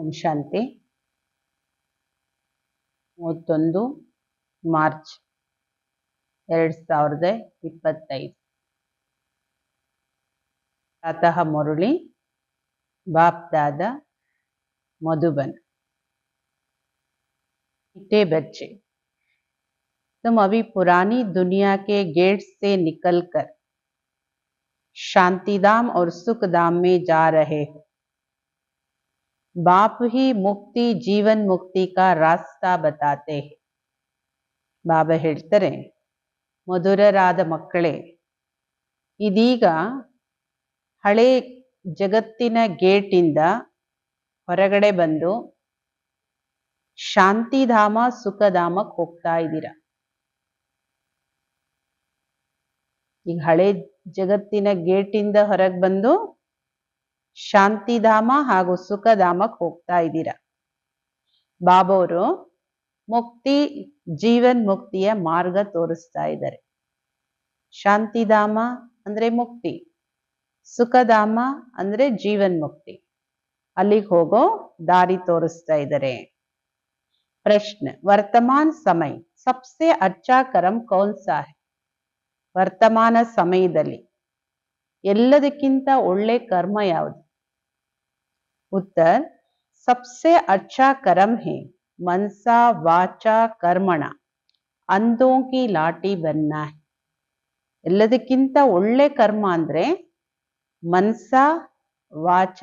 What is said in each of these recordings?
ಓಂ ಶಾಂತಿ 31 March 2025 प्रातः मुरली बाप दादा मधुबन। मीठे बच्चे, तुम अभी पुरानी दुनिया के गेट से निकलकर शांतिधाम और सुखधाम में जा रहे हो। बाप ही मुक्ति जीवन मुक्ति का रास्ता बताते हैं। ಬಾಬಾ ಹೇಳ್ತಾರೆ, ಮಧುರರಾದ ಮಕ್ಕಳೇ, ಇದೀಗ ಹಳೆ ಜಗತ್ತಿನ ಗೇಟಿಂದ ಹೊರಗಡೆ ಬಂದು ಶಾಂತಿಧಾಮ ಸುಖಧಾಮಕ್ಕೆ ಹೋಗ್ತಾ ಇದ್ದೀರಾ. ಈಗ ಹಳೆ ಜಗತ್ತಿನ ಗೇಟಿಂದ ಹೊರಗೆ ಬಂದು ಶಾಂತಿಧಾಮ ಹಾಗೂ ಸುಖಧಾಮಕ್ಕೆ ಹೋಗ್ತಾ ಇದ್ದೀರಾ. ಬಾಬಾವರು ಮುಕ್ತಿ ಜೀವನ್ ಮುಕ್ತಿಯ ಮಾರ್ಗ ತೋರಿಸ್ತಾ ಇದ್ದಾರೆ. ಶಾಂತಿಧಾಮ ಅಂದ್ರೆ ಮುಕ್ತಿ, ಸುಖಧಾಮ ಅಂದ್ರೆ ಜೀವನ್ ಮುಕ್ತಿ, ಅಲ್ಲಿಗೆ ಹೋಗೋ ದಾರಿ ತೋರಿಸ್ತಾ ಇದ್ದಾರೆ. ಪ್ರಶ್ನೆ, ವರ್ತಮಾನ ಸಮಯ ಸಬ್ಸೆ ಅಚ್ಚಾ ಕರ್ಮ ಕೌನ್ ಸಾ ಹೈ? ವರ್ತಮಾನ ಸಮಯದಲ್ಲಿ ಎಲ್ಲದಕ್ಕಿಂತ ಒಳ್ಳೆ ಕರ್ಮ ಯಾವುದು? ಉತ್ತರ, ಸಬ್ಸೆ ಅಚ್ಚಾ ಕರ್ಮ ಹೈ मनसा वाचा कर्मण अंधों की लाठी बनना है. ಎಲ್ಲದಕ್ಕಿಂತ ಒಳ್ಳೆ ಕರ್ಮ ಅಂದ್ರೆ ಮನಸ ವಾಚ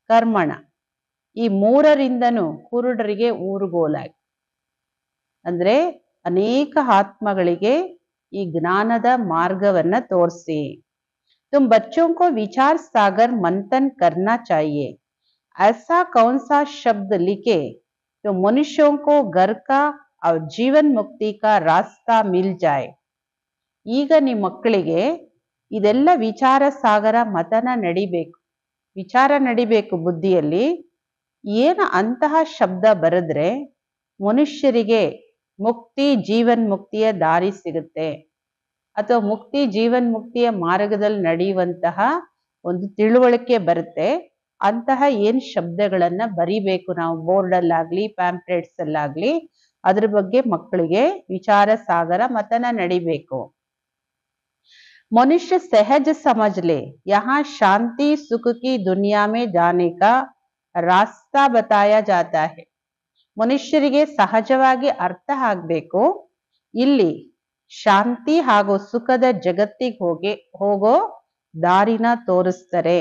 ಕರ್ಮಣ, ಈ ಮೂರರಿಂದನೂ ಕುರುಡರಿಗೆ ಊರುಗೋಲಾಗಿ, ಅಂದ್ರೆ ಅನೇಕ ಆತ್ಮಗಳಿಗೆ ಈ ಜ್ಞಾನದ ಮಾರ್ಗವನ್ನ ತೋರಿಸಿ. तुम बच्चों को विचार सागर मंथन करना चाहिए. ऐसा कौन सा शब्द लिखे तो मनुष्यों को घर का और जीवन मुक्ति का रास्ता मिल जाए. ಈಗ ನಿಮ್ಮ ಮಕ್ಕಳಿಗೆ ಇದೆಲ್ಲ ವಿಚಾರ ಸಾಗರ ಮತನ ನಡಿಬೇಕು, ವಿಚಾರ ನಡಿಬೇಕು ಬುದ್ಧಿಯಲ್ಲಿ. ಏನು ಅಂತಹ ಶಬ್ದ ಬರೆದ್ರೆ ಮನುಷ್ಯರಿಗೆ ಮುಕ್ತಿ ಜೀವನ್ ಮುಕ್ತಿಯ ದಾರಿ ಸಿಗುತ್ತೆ, ಅಥವಾ ಮುಕ್ತಿ ಜೀವನ್ ಮುಕ್ತಿಯ ಮಾರ್ಗದಲ್ಲಿ ನಡೆಯುವಂತಹ ಒಂದು ತಿಳುವಳಿಕೆ ಬರುತ್ತೆ. ಅಂತಹ ಏನ್ ಶಬ್ದಗಳನ್ನ ಬರಿಬೇಕು ನಾವು, ಬೋರ್ಡಲ್ಲಾಗ್ಲಿ ಪ್ಯಾಂಪ್ಲೆಟ್ಸ್ ಅಲ್ಲಾಗ್ಲಿ, ಅದ್ರ ಬಗ್ಗೆ ಮಕ್ಕಳಿಗೆ ವಿಚಾರ ಸಾಗರ ಮತನ ನಡಿಬೇಕು. मनुष्य सहज समझ ले, यहाँ शांति सुख की दुनिया में जाने का रास्ता बताया जाता है. ಮನುಷ್ಯರಿಗೆ ಸಹಜವಾಗಿ ಅರ್ಥ ಆಗ್ಬೇಕು, ಇಲ್ಲಿ ಶಾಂತಿ ಹಾಗೂ ಸುಖದ ಜಗತ್ತಿಗೆ ಹೋಗೋ ದಾರಿನ ತೋರಿಸ್ತಾರೆ.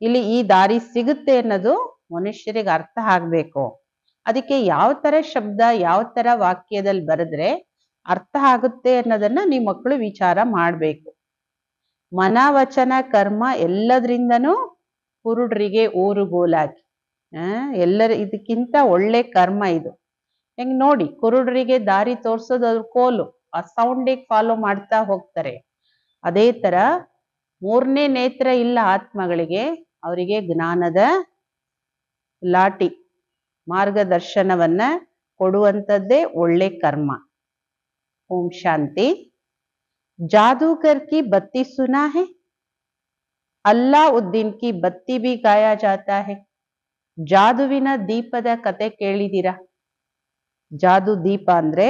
ಇಲ್ಲಿ ಈ ದಾರಿ ಸಿಗುತ್ತೆ ಅನ್ನೋದು ಮನುಷ್ಯರಿಗೆ ಅರ್ಥ ಆಗ್ಬೇಕು. ಅದಕ್ಕೆ ಯಾವ ತರ ಶಬ್ದ ಯಾವ ತರ ವಾಕ್ಯದಲ್ಲಿ ಬರೆದ್ರೆ ಅರ್ಥ ಆಗುತ್ತೆ ಅನ್ನೋದನ್ನ ನಿಮ್ಮ ಮಕ್ಕಳು ವಿಚಾರ ಮಾಡ್ಬೇಕು. ಮನ ವಚನ ಕರ್ಮ ಎಲ್ಲದ್ರಿಂದನೂ ಕುರುಡರಿಗೆ ಊರುಗೋಲಾಗಿ, ಇದಕ್ಕಿಂತ ಒಳ್ಳೆ ಕರ್ಮ ಇದು. ಹೆಂಗ್ ನೋಡಿ, ಕುರುಡರಿಗೆ ದಾರಿ ತೋರ್ಸೋದು ಅದ್ರ ಕೋಲು, ಆ ಸೌಂಡಿಗೆ ಫಾಲೋ ಮಾಡ್ತಾ ಹೋಗ್ತಾರೆ. ಅದೇ ತರ ಮೂರನೇ ನೇತ್ರ ಇಲ್ಲ ಆತ್ಮಗಳಿಗೆ, ಅವರಿಗೆ ಜ್ಞಾನದ ಲಾಟಿ ಮಾರ್ಗದರ್ಶನವನ್ನ ಕೊಡುವಂಥದ್ದೇ ಒಳ್ಳೆ ಕರ್ಮ. ಓಂ ಶಾಂತಿ. जादूगर की बत्ती सुना है? ಅಲ್ಲಾವುದ್ದೀನ್ ಕಿ ಬತ್ತಿ ಬಿ ಗಾಯಾ ಜಾತಾ ಹೈ. ಜಾದುವಿನ ದೀಪದ ಕತೆ ಕೇಳಿದಿರಾ? ಜಾದು ದೀಪ ಅಂದ್ರೆ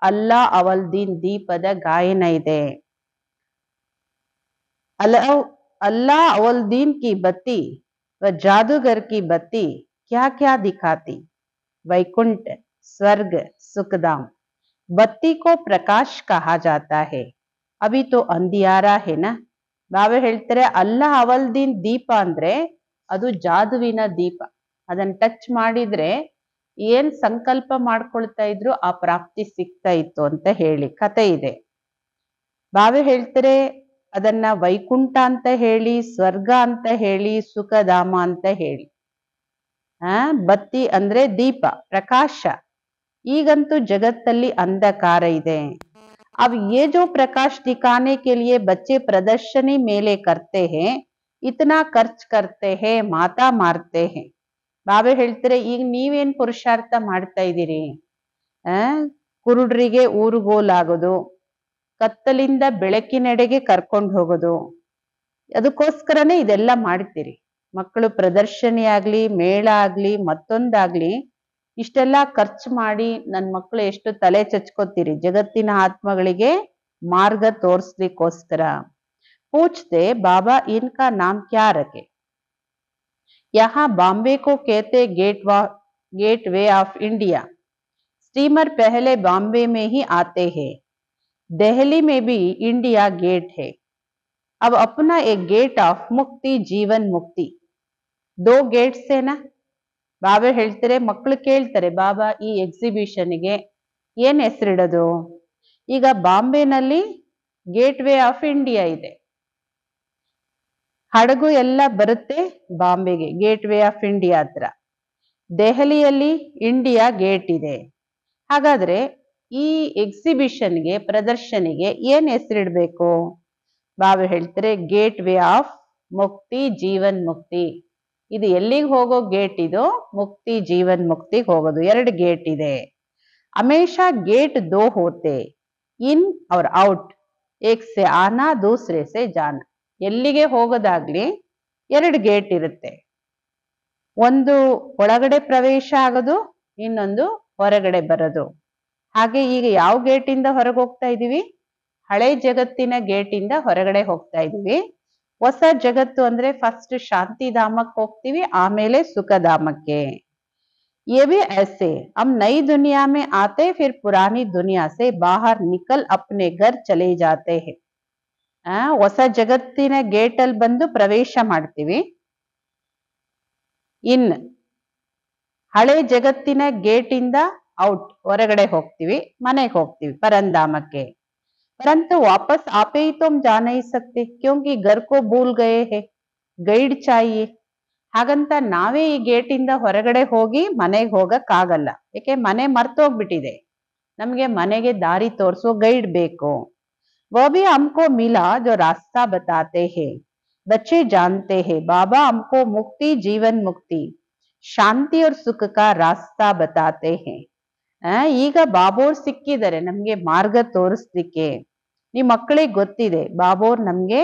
ಅಲ್ಲಾ ಅವಲ್ದೀನ್ ದೀಪದ ಗಾಯನ ಇದೆ. अल्लाह अवलदीन की बत्ती व जादूगर की बत्ती क्या क्या दिखाती? वैकुंठ स्वर्ग सुखधाम. बत्ती को प्रकाश कहा जाता है, अभी तो अंधियारा है ना. ಬಾಬಾ ಹೇಳ್ತಾರೆ, ಅಲ್ಲಾ ಅವಲ್ದೀನ್ ದೀಪ ಅಂದ್ರೆ ಅದು ಜಾದುವಿನ ದೀಪ. ಅದನ್ನ ಟಚ್ ಮಾಡಿದ್ರೆ ಏನ್ ಸಂಕಲ್ಪ ಮಾಡ್ಕೊಳ್ತಾ ಇದ್ರು ಆ ಪ್ರಾಪ್ತಿ ಸಿಗ್ತಾ ಇತ್ತು ಅಂತ ಹೇಳಿ ಕತೆ ಇದೆ. ಬಾಬಾ ಹೇಳ್ತಾರೆ, ಅದನ್ನ ವೈಕುಂಠ ಅಂತ ಹೇಳಿ, ಸ್ವರ್ಗ ಅಂತ ಹೇಳಿ, ಸುಖಧಾಮ ಅಂತ ಹೇಳಿ. ಬತ್ತಿ ಅಂದ್ರೆ ದೀಪ, ಪ್ರಕಾಶ. ಈಗಂತೂ ಜಗತ್ತಲ್ಲಿ ಅಂಧಕಾರ ಇದೆ. अब ये जो प्रकाश दिखाने के लिए बच्चे प्रदर्शनी मेले करते हैं, इतना खर्च करते हैं, माता मारते हैं. ಬಾಬಾ ಹೇಳ್ತಾರೆ, ಈಗ ನೀವೇನ್ ಪುರುಷಾರ್ಥ ಮಾಡ್ತಾ ಇದ್ದೀರಿ? ಕುರುಡ್ರಿಗೆ ಊರುಗೋಲಾಗೋದು, ಕತ್ತಲಿಂದ ಬೆಳಕಿನೆಡೆಗೆ ಕರ್ಕೊಂಡು ಹೋಗೋದು, ಅದಕ್ಕೋಸ್ಕರನೇ ಇದೆಲ್ಲ ಮಾಡ್ತೀರಿ. ಮಕ್ಕಳು ಪ್ರದರ್ಶನಿ ಆಗ್ಲಿ, ಮೇಳ ಆಗ್ಲಿ, ಮತ್ತೊಂದಾಗ್ಲಿ ಇಷ್ಟೆಲ್ಲ ಖರ್ಚು ಮಾಡಿ ನನ್ನ ಮಕ್ಕಳು ಎಷ್ಟು ತಲೆ ಚಚ್ಕೋತೀರಿ ಜಗತ್ತಿನ ಆತ್ಮಗಳಿಗೆ ಮಾರ್ಗ ತೋರಿಸ್ಲಿಕ್ಕೋಸ್ಕರ. पूछते बाबा इनका नाम क्या रखे? यहाँ बॉम्बे को कहते gateway of India. Steamer पहले बॉम्बे में ही आते हैं। दिल्ली में भी इंडिया गेट है। अब अपना एक गेट ऑफ मुक्ति, जीवन मुक्ति, 2 गेट्स है ना. ಬಾಬಾ ಹೇಳ್ತಾರೆ, ಮಕ್ಕಳು ಕೇಳ್ತಾರೆ, ಬಾಬಾ ಈ ಎಕ್ಸಿಬಿಷನ್ಗೆ ಏನ್ ಹೆಸರಿಡೋದು? ಈಗ ಬಾಂಬೆನಲ್ಲಿ ಗೇಟ್ ವೇ ಆಫ್ ಇಂಡಿಯಾ ಇದೆ, ಹಡಗು ಎಲ್ಲ ಬರುತ್ತೆ ಬಾಂಬೆಗೆ ಗೇಟ್ ವೇ ಆಫ್ ಇಂಡಿಯಾ ಹತ್ರ. ದೆಹಲಿಯಲ್ಲಿ ಇಂಡಿಯಾ ಗೇಟ್ ಇದೆ. ಹಾಗಾದ್ರೆ ಈ ಎಕ್ಸಿಬಿಷನ್ಗೆ, ಪ್ರದರ್ಶನಿಗೆ ಏನ್ ಹೆಸರಿಡ್ಬೇಕು? ಬಾಬಾ ಹೇಳ್ತಾರೆ, ಗೇಟ್ ವೇ ಆಫ್ ಮುಕ್ತಿ, ಜೀವನ್ ಮುಕ್ತಿ. ಇದು ಎಲ್ಲಿಗೆ ಹೋಗೋ ಗೇಟ್? ಇದು ಮುಕ್ತಿ, ಜೀವನ್ ಮುಕ್ತಿಗೆ ಹೋಗೋದು. 2 ಗೇಟ್ ಇದೆ. ಹಮೇಶಾ ಗೇಟ್ 2 ಹೋತೆ, ಇನ್ और ಔಟ್, ಏಕ್ ಸೆ ಆನಾ ದೂಸರೆ ಸೆ ಜಾನಾ. ಎಲ್ಲಿಗೆ ಹೋಗೋದಾಗ್ಲಿ 2 ಗೇಟ್ ಇರುತ್ತೆ. ಒಂದು ಒಳಗಡೆ ಪ್ರವೇಶ ಆಗೋದು, ಇನ್ನೊಂದು ಹೊರಗಡೆ ಬರೋದು. ಹಾಗೆ ಈಗ ಯಾವ ಗೇಟಿಂದ ಹೊರಗೆ ಹೋಗ್ತಾ ಇದೀವಿ? ಹಳೆ ಜಗತ್ತಿನ ಗೇಟಿಂದ ಹೊರಗಡೆ ಹೋಗ್ತಾ ಇದೀವಿ. ಹೊಸ ಜಗತ್ತು ಅಂದ್ರೆ ಫಸ್ಟ್ ಶಾಂತಿಧಾಮಕ್ಕೆ ಹೋಗ್ತೀವಿ, ಆಮೇಲೆ ಸುಖಧಾಮಕ್ಕೆ. ये भी ऐसे हम नई दुनिया में आते, फिर पुरानी दुनिया से बाहर निकल अपने घर चले जाते हैं. ಹೊಸ ಜಗತ್ತಿನ ಗೇಟ್ ಅಲ್ಲಿ ಬಂದು ಪ್ರವೇಶ ಮಾಡ್ತೀವಿ. ಇನ್ ಹಳೆ ಜಗತ್ತಿನ ಗೇಟ್ ಇಂದ ಔಟ್, ಹೊರಗಡೆ ಹೋಗ್ತೀವಿ, ಮನೆಗೆ ಹೋಗ್ತೀವಿ ಪರಂಧಾಮಕ್ಕೆ. परंतु वापस आप ही तुम जा नहीं सकते क्योंकि घर को भूल गए हैं, ಗೈಡ್ ಚಾಹಿಯೆ. ಹಾಗಂತ ನಾವೇ ಈ ಗೇಟ್ ಇಂದ ಹೊರಗಡೆ ಹೋಗಿ ಮನೆಗೆ ಹೋಗಕ್ಕಾಗಲ್ಲ. ಯಾಕೆ? ಮನೆ ಮರ್ತೋಗ್ಬಿಟ್ಟಿದೆ. ನಮ್ಗೆ ಮನೆಗೆ ದಾರಿ ತೋರಿಸೋ ಗೈಡ್ ಬೇಕು. वो भी हमको मिला जो रास्ता बताते हैं. बच्चे जानते हैं बाबा हमको मुक्ति, जीवन मुक्ति, ಶಾಂತಿ और सुख का रास्ता बताते हैं. ಈಗ ಬಾಬೋರ್ ಸಿಕ್ಕಿದ್ದಾರೆ ನಮ್ಗೆ ಮಾರ್ಗ ತೋರಿಸ್ಲಿಕ್ಕೆ. ನಿಮ್ ಮಕ್ಕಳಿಗೆ ಗೊತ್ತಿದೆ ಬಾಬೋರ್ ನಮ್ಗೆ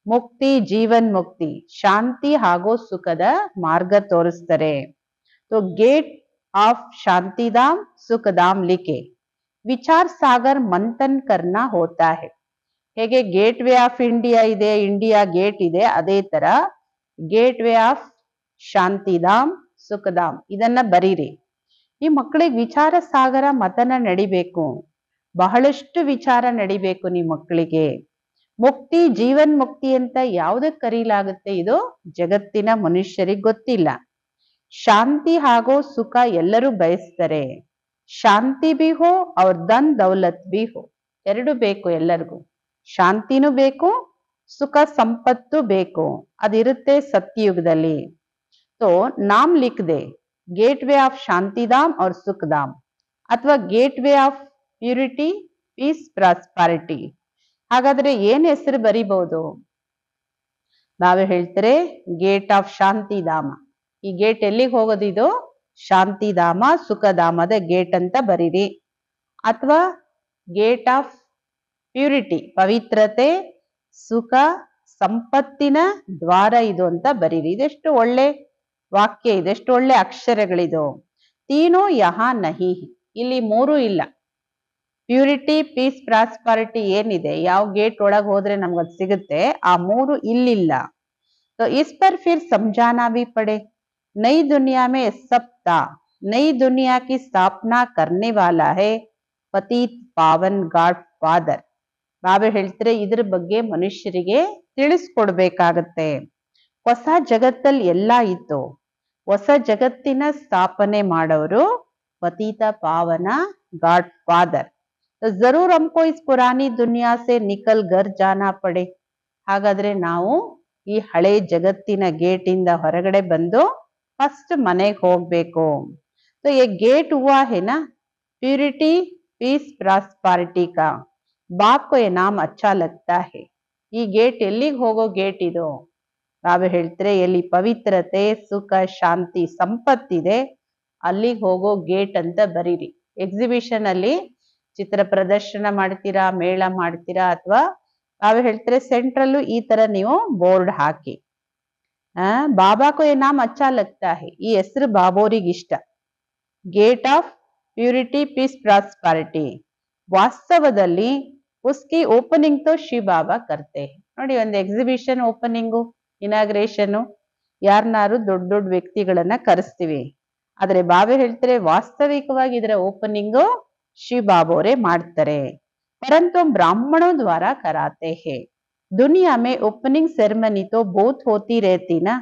ಮುಕ್ತಿ, ಜೀವನ್ ಮುಕ್ತಿ, ಶಾಂತಿ ಹಾಗೂ ಸುಖದ ಮಾರ್ಗ ತೋರಿಸ್ತಾರೆ. तो गेट ऑफ शांतिधाम सुखधाम लिखे विचार सागर मंथन करना होता है. ಹೇಗೆ ಗೇಟ್ ವೇ ಆಫ್ ಇಂಡಿಯಾ ಇದೆ, ಇಂಡಿಯಾ ಗೇಟ್ ಇದೆ, ಅದೇ ತರ ಗೇಟ್ ವೇ ಆಫ್ ಶಾಂತಿಧಾಮ್, ಸುಖಧಾಮ್ ಇದನ್ನ ಬರೀರಿ. ಈ ಮಕ್ಕಳಿಗೆ ವಿಚಾರ ಸಾಗರ ಮತನ ನಡಿಬೇಕು. ಬಹಳಷ್ಟು ವಿಚಾರ ನಡಿಬೇಕು ನಿಮ್ಮ ಮಕ್ಕಳಿಗೆ. ಮುಕ್ತಿ, ಜೀವನ್ ಮುಕ್ತಿ ಅಂತ ಯಾವುದಕ್ಕೆ ಕರೀಲಾಗುತ್ತೆ? ಇದು ಜಗತ್ತಿನ ಮನುಷ್ಯರಿಗೆ ಗೊತ್ತಿಲ್ಲ. ಶಾಂತಿ ಹಾಗೂ ಸುಖ ಎಲ್ಲರೂ ಬಯಸ್ತಾರೆ. ಶಾಂತಿ ಬಿ ಹೋ ಅವ್ರ ಧನ್ ದೌಲತ್ ಬಿ ಹೋ, 2 ಬೇಕು ಎಲ್ಲರಿಗೂ. ಶಾಂತಿನೂ ಬೇಕು, ಸುಖ ಸಂಪತ್ತು ಬೇಕು. ಅದಿರುತ್ತೆ ಸತ್ಯಯುಗದಲ್ಲಿ. तो नाम लिख दे, गेट वे ऑफ शांतिधाम और सुखधाम, ಅಥವಾ gateway of purity, peace, prosperity. ಹಾಗಾದ್ರೆ ಏನ್ ಹೆಸರು ಬರಿಬಹುದು? ಬಾಬಾ ಹೇಳ್ತಾರೆ ಗೇಟ್ ಆಫ್ ಶಾಂತಿಧಾಮ. ಈ ಗೇಟ್ ಎಲ್ಲಿಗೆ ಹೋಗೋದು? ಇದು ಶಾಂತಿಧಾಮ, ಸುಖಧಾಮದ ಗೇಟ್ ಅಂತ ಬರೀರಿ. ಅಥವಾ ಗೇಟ್ ಆಫ್ ಪ್ಯೂರಿಟಿ, ಪವಿತ್ರತೆ, ಸುಖ, ಸಂಪತ್ತಿನ ದ್ವಾರ ಇದು ಅಂತ ಬರೀರಿ. ಇದೆಷ್ಟು ಒಳ್ಳೆ ವಾಕ್ಯ, ಇದೆಷ್ಟು ಒಳ್ಳೆ ಅಕ್ಷರಗಳಿದು. ತೀನೋ ಯಹಾ ನಹಿ, ಇಲ್ಲಿ 3 ಇಲ್ಲ. ಪ್ಯೂರಿಟಿ, ಪೀಸ್, ಪ್ರಾಸ್ಪರಿಟಿ ಏನಿದೆ, ಯಾವ ಗೇಟ್ ಒಳಗೆ ಹೋದ್ರೆ ನಮ್ಗದು ಸಿಗುತ್ತೆ, ಆ 3 ಇಲ್ಲಿಲ್ಲ. तो इस पर फिर समझाना भी पड़े. नई दुनिया में सप्ता, नई दुनिया की स्थापना करने वाला है पतित पावन गॉड फादर. ಬಾಬಾ ಹೇಳ್ತಾರೆ ಇದ್ರ ಬಗ್ಗೆ ಮನುಷ್ಯರಿಗೆ ತಿಳಿಸ್ಕೊಡ್ಬೇಕಾಗತ್ತೆ. ಹೊಸ ಜಗತ್ತಲ್ಲಿ ಎಲ್ಲ ಇತ್ತು, ಹೊಸ ಜಗತ್ತಿನ ಸ್ಥಾಪನೆ ಮಾಡೋರು ಪತಿತ ಪಾವನ ಗಾಡ್ ಫಾದರ್. ಜರೂರ್ ಹಮ್ಕೋ ಇಸ್ ಪುರಾನಿ ದುನಿಯಾ ಸೆ ನಿಕಲ್ ಗರ್ ಜಾನಾ ಪಡೆ. ಹಾಗಾದ್ರೆ ನಾವು ಈ ಹಳೆ ಜಗತ್ತಿನ ಗೇಟ್ ಇಂದ ಹೊರಗಡೆ ಬಂದು ಫಸ್ಟ್ ಮನೆಗೆ ಹೋಗ್ಬೇಕು. तो ये गेट हुआ है ना प्यूरिटी, पीस, ಪ್ರಾಸ್ಪರಿಟಿ का. बाप को ये नाम अच्छा लगता है. ಈ ಗೇಟ್ ಎಲ್ಲಿಗೆ ಹೋಗೋ ಗೇಟ್ ಇದು? ಬಾಬಾ ಹೇಳ್ತಾರೆ ಎಲ್ಲಿ ಪವಿತ್ರತೆ, ಸುಖ, ಶಾಂತಿ, ಸಂಪತ್ತಿದೆ ಅಲ್ಲಿಗೆ ಹೋಗೋ ಗೇಟ್ ಅಂತ ಬರೀರಿ. ಎಕ್ಸಿಬಿಷನ್ ಅಲ್ಲಿ ಚಿತ್ರ ಪ್ರದರ್ಶನ ಮಾಡ್ತೀರಾ, ಮೇಳ ಮಾಡ್ತೀರಾ, ಅಥವಾ ಬಾಬಾ ಹೇಳ್ತಾರೆ ಸೆಂಟ್ರಲ್ಲೂ ಈ ತರ ನೀವು ಬೋರ್ಡ್ ಹಾಕಿ. बाबा को ये नाम अच्छा लगता है, ಈ ಹೆಸರು ಬಾಬೋರಿಗೆ ಇಷ್ಟ. Gate of purity peace prosperity. ವಾಸ್ತವದಲ್ಲಿ ಉಸ್ಕಿ ಓಪನಿಂಗ್ ತೋ ಶಿವ ಬಾಬಾ ಕರ್ತೆ. ನೋಡಿ, ಒಂದು ಎಕ್ಸಿಬಿಷನ್ ಓಪನಿಂಗು, ಇನಾಗ್ರೇಷನ್ ಯಾರನ್ನಾರು ದೊಡ್ಡ ದೊಡ್ಡ ವ್ಯಕ್ತಿಗಳನ್ನ ಕರೆಸ್ತೀವಿ. ಆದ್ರೆ ಬಾಬಾ ಹೇಳ್ತಾರೆ ವಾಸ್ತವಿಕವಾಗಿ ಇದರ ಓಪನಿಂಗು ಶಿವ ಬಾಬೋರೆ ಮಾಡ್ತಾರೆ. ಪರಂತು ಬ್ರಾಹ್ಮಣೋं द्वारा कराते हैं. दुनिया में ओपनिंग सेरेमनी तो बहुत होती रहती ना,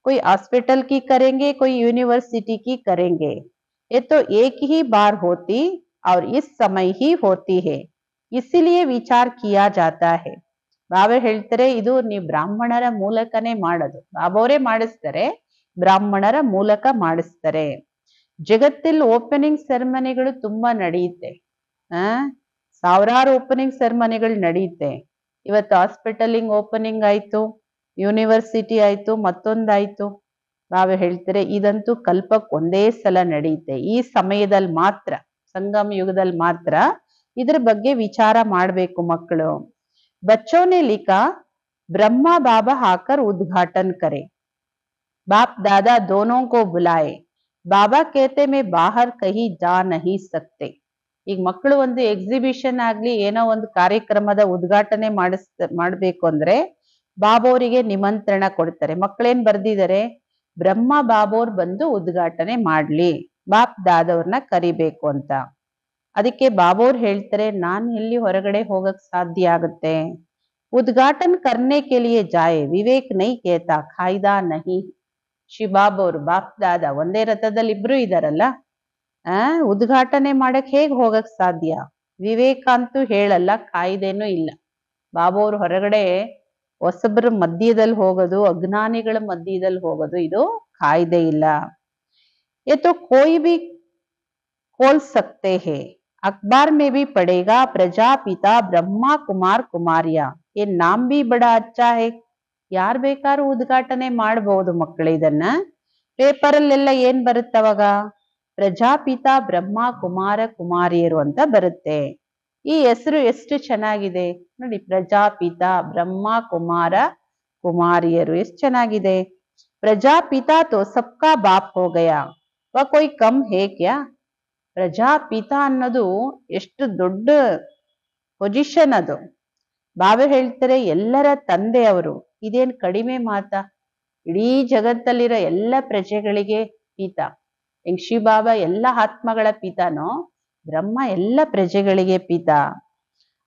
कोई हॉस्पिटल की करेंगे, कोई यूनिवर्सिटी की करेंगे. ये तो एक ही बार होती और इस समय ही होती है, इसीलिए विचार किया जाता है. ಬಾಬಾ ಹೇಳ್ತಾರೆ ಇದು ನೀವು ಬ್ರಾಹ್ಮಣರ ಮೂಲಕನೇ ಮಾಡೋದು. ಬಾಬೋರೇ ಮಾಡಿಸ್ತಾರೆ, ಬ್ರಾಹ್ಮಣರ ಮೂಲಕ ಮಾಡಿಸ್ತಾರೆ. ಜಗತ್ತಲ್ಲಿ ಓಪನಿಂಗ್ ಸೆರೆಮನಿಗಳು ತುಂಬಾ ನಡೆಯುತ್ತೆ. ಸಾವಿರಾರು ಓಪನಿಂಗ್ ಸೆರೆಮನಿಗಳು ನಡೆಯುತ್ತೆ. ಇವತ್ತು ಹಾಸ್ಪಿಟಲಿಂಗ್ ಓಪನಿಂಗ್ ಆಯ್ತು, ಯೂನಿವರ್ಸಿಟಿ ಆಯ್ತು, ಮತ್ತೊಂದಾಯ್ತು. ಬಾಬಾ ಹೇಳ್ತಾರೆ ಇದಂತೂ ಕಲ್ಪಕ್ಕೆ ಒಂದೇ ಸಲ ನಡೆಯುತ್ತೆ. ಈ ಸಮಯದಲ್ಲಿ ಮಾತ್ರ, ಸಂಗಮ ಯುಗದಲ್ಲಿ ಮಾತ್ರ ಇದ್ರ ಬಗ್ಗೆ ವಿಚಾರ ಮಾಡ್ಬೇಕು ಮಕ್ಕಳು. बच्चों ने लिखा ब्रह्मा बाबा आकर उद्घाटन करे, बाप दादा दोनों को बुलाए, बाबा कहते मैं बाहर कहीं जा नहीं सकते. ಈಗ ಮಕ್ಕಳು ಒಂದು ಎಕ್ಸಿಬಿಷನ್ ಆಗ್ಲಿ ಏನೋ ಒಂದು ಕಾರ್ಯಕ್ರಮದ ಉದ್ಘಾಟನೆ ಮಾಡ್ಬೇಕು ಅಂದ್ರೆ ಬಾಬೋರಿಗೆ ನಿಮಂತ್ರಣ ಕೊಡ್ತಾರೆ. ಮಕ್ಕಳೇನ್ ಬರ್ದಿದ್ದಾರೆ, ಬ್ರಹ್ಮ ಬಾಬೋರ್ ಬಂದು ಉದ್ಘಾಟನೆ ಮಾಡ್ಲಿ, ಬಾಪ್ ದಾದವ್ರನ್ನ ಕರಿಬೇಕು ಅಂತ. ಅದಕ್ಕೆ ಬಾಬೋರ್ ಹೇಳ್ತಾರೆ ನಾನು ಎಲ್ಲಿ ಹೊರಗಡೆ ಹೋಗಕ್ ಸಾಧ್ಯ ಆಗುತ್ತೆ. ಉದ್ಘಾಟನ್ ಕರ್ನೆ ಕೆ ಲಿಯೆ ಜಾಯೆ, ವಿವೇಕ್ ನೈ ಕೇತಾ ಕಾಯ್ದಾ ನಹಿ. ಶಿವಬಾಬೋರ್ ಬಾಪ್ ದಾದ ಒಂದೇ ರಥದಲ್ಲಿ ಇಬ್ರು ಇದಾರಲ್ಲ, ಉದ್ಘಾಟನೆ ಮಾಡಕ್ ಹೇಗ್ ಹೋಗಕ್ ಸಾಧ್ಯ. ವಿವೇಕ ಅಂತೂ ಹೇಳಲ್ಲ, ಕಾಯ್ದೆನೂ ಇಲ್ಲ. ಬಾಬೋರ್ ಹೊರಗಡೆ ಹೊಸಬ್ರ ಮಧ್ಯದಲ್ಲಿ ಹೋಗೋದು, ಅಜ್ಞಾನಿಗಳ ಮಧ್ಯದಲ್ಲಿ ಹೋಗೋದು, ಇದು ಕಾಯ್ದೆ ಇಲ್ಲ. ಎತ್ತೋ ಕೋಯಿ ಬಿ खोल सकते हैं, अखबार में भी पड़ेगा प्रजापिता ब्रह्मा कुमार कुमारिया, ये नाम भी बड़ा अच्छा है. ಯಾರ್ ಬೇಕಾದ್ರೂ ಉದ್ಘಾಟನೆ ಮಾಡಬಹುದು ಮಕ್ಕಳು. ಇದನ್ನ ಪೇಪರ್ ಅಲ್ಲೆಲ್ಲ ಏನ್ ಬರುತ್ತೆ ಅವಾಗ, ಪ್ರಜಾಪಿತ ಬ್ರಹ್ಮ ಕುಮಾರ ಕುಮಾರಿಯರು ಅಂತ ಬರುತ್ತೆ. ಈ ಹೆಸರು ಎಷ್ಟು ಚೆನ್ನಾಗಿದೆ ನೋಡಿ, ಪ್ರಜಾಪಿತ ಬ್ರಹ್ಮ ಕುಮಾರ ಕುಮಾರಿಯರು, ಎಷ್ಟು ಚೆನ್ನಾಗಿದೆ. ಪ್ರಜಾಪಿತಾ ತೋ ಸಬ್ಕಾ ಬಾಪ್ ಹೋ ಗಯಾ, ವ ಕೋಯಿ ಕಮ್ ಹೇ ಕ್ಯಾ. ಪ್ರಜಾಪಿತ ಅನ್ನೋದು ಎಷ್ಟು ದೊಡ್ಡ ಪೊಸಿಷನ್ ಅದು. ಬಾಬಾ ಹೇಳ್ತಾರೆ ಎಲ್ಲರ ತಂದೆ ಅವರು, ಇದೇನ್ ಕಡಿಮೆ ಮಾತಾ. ಇಡೀ ಜಗತ್ತಲ್ಲಿರೋ ಎಲ್ಲ ಪ್ರಜೆಗಳಿಗೆ ಪಿತ. ಹೆಂಗ್ ಶಿವ ಬಾಬಾ ಎಲ್ಲ ಆತ್ಮಗಳ ಪಿತಾನೋ, ಬ್ರಹ್ಮ ಎಲ್ಲ ಪ್ರಜೆಗಳಿಗೆ ಪಿತ.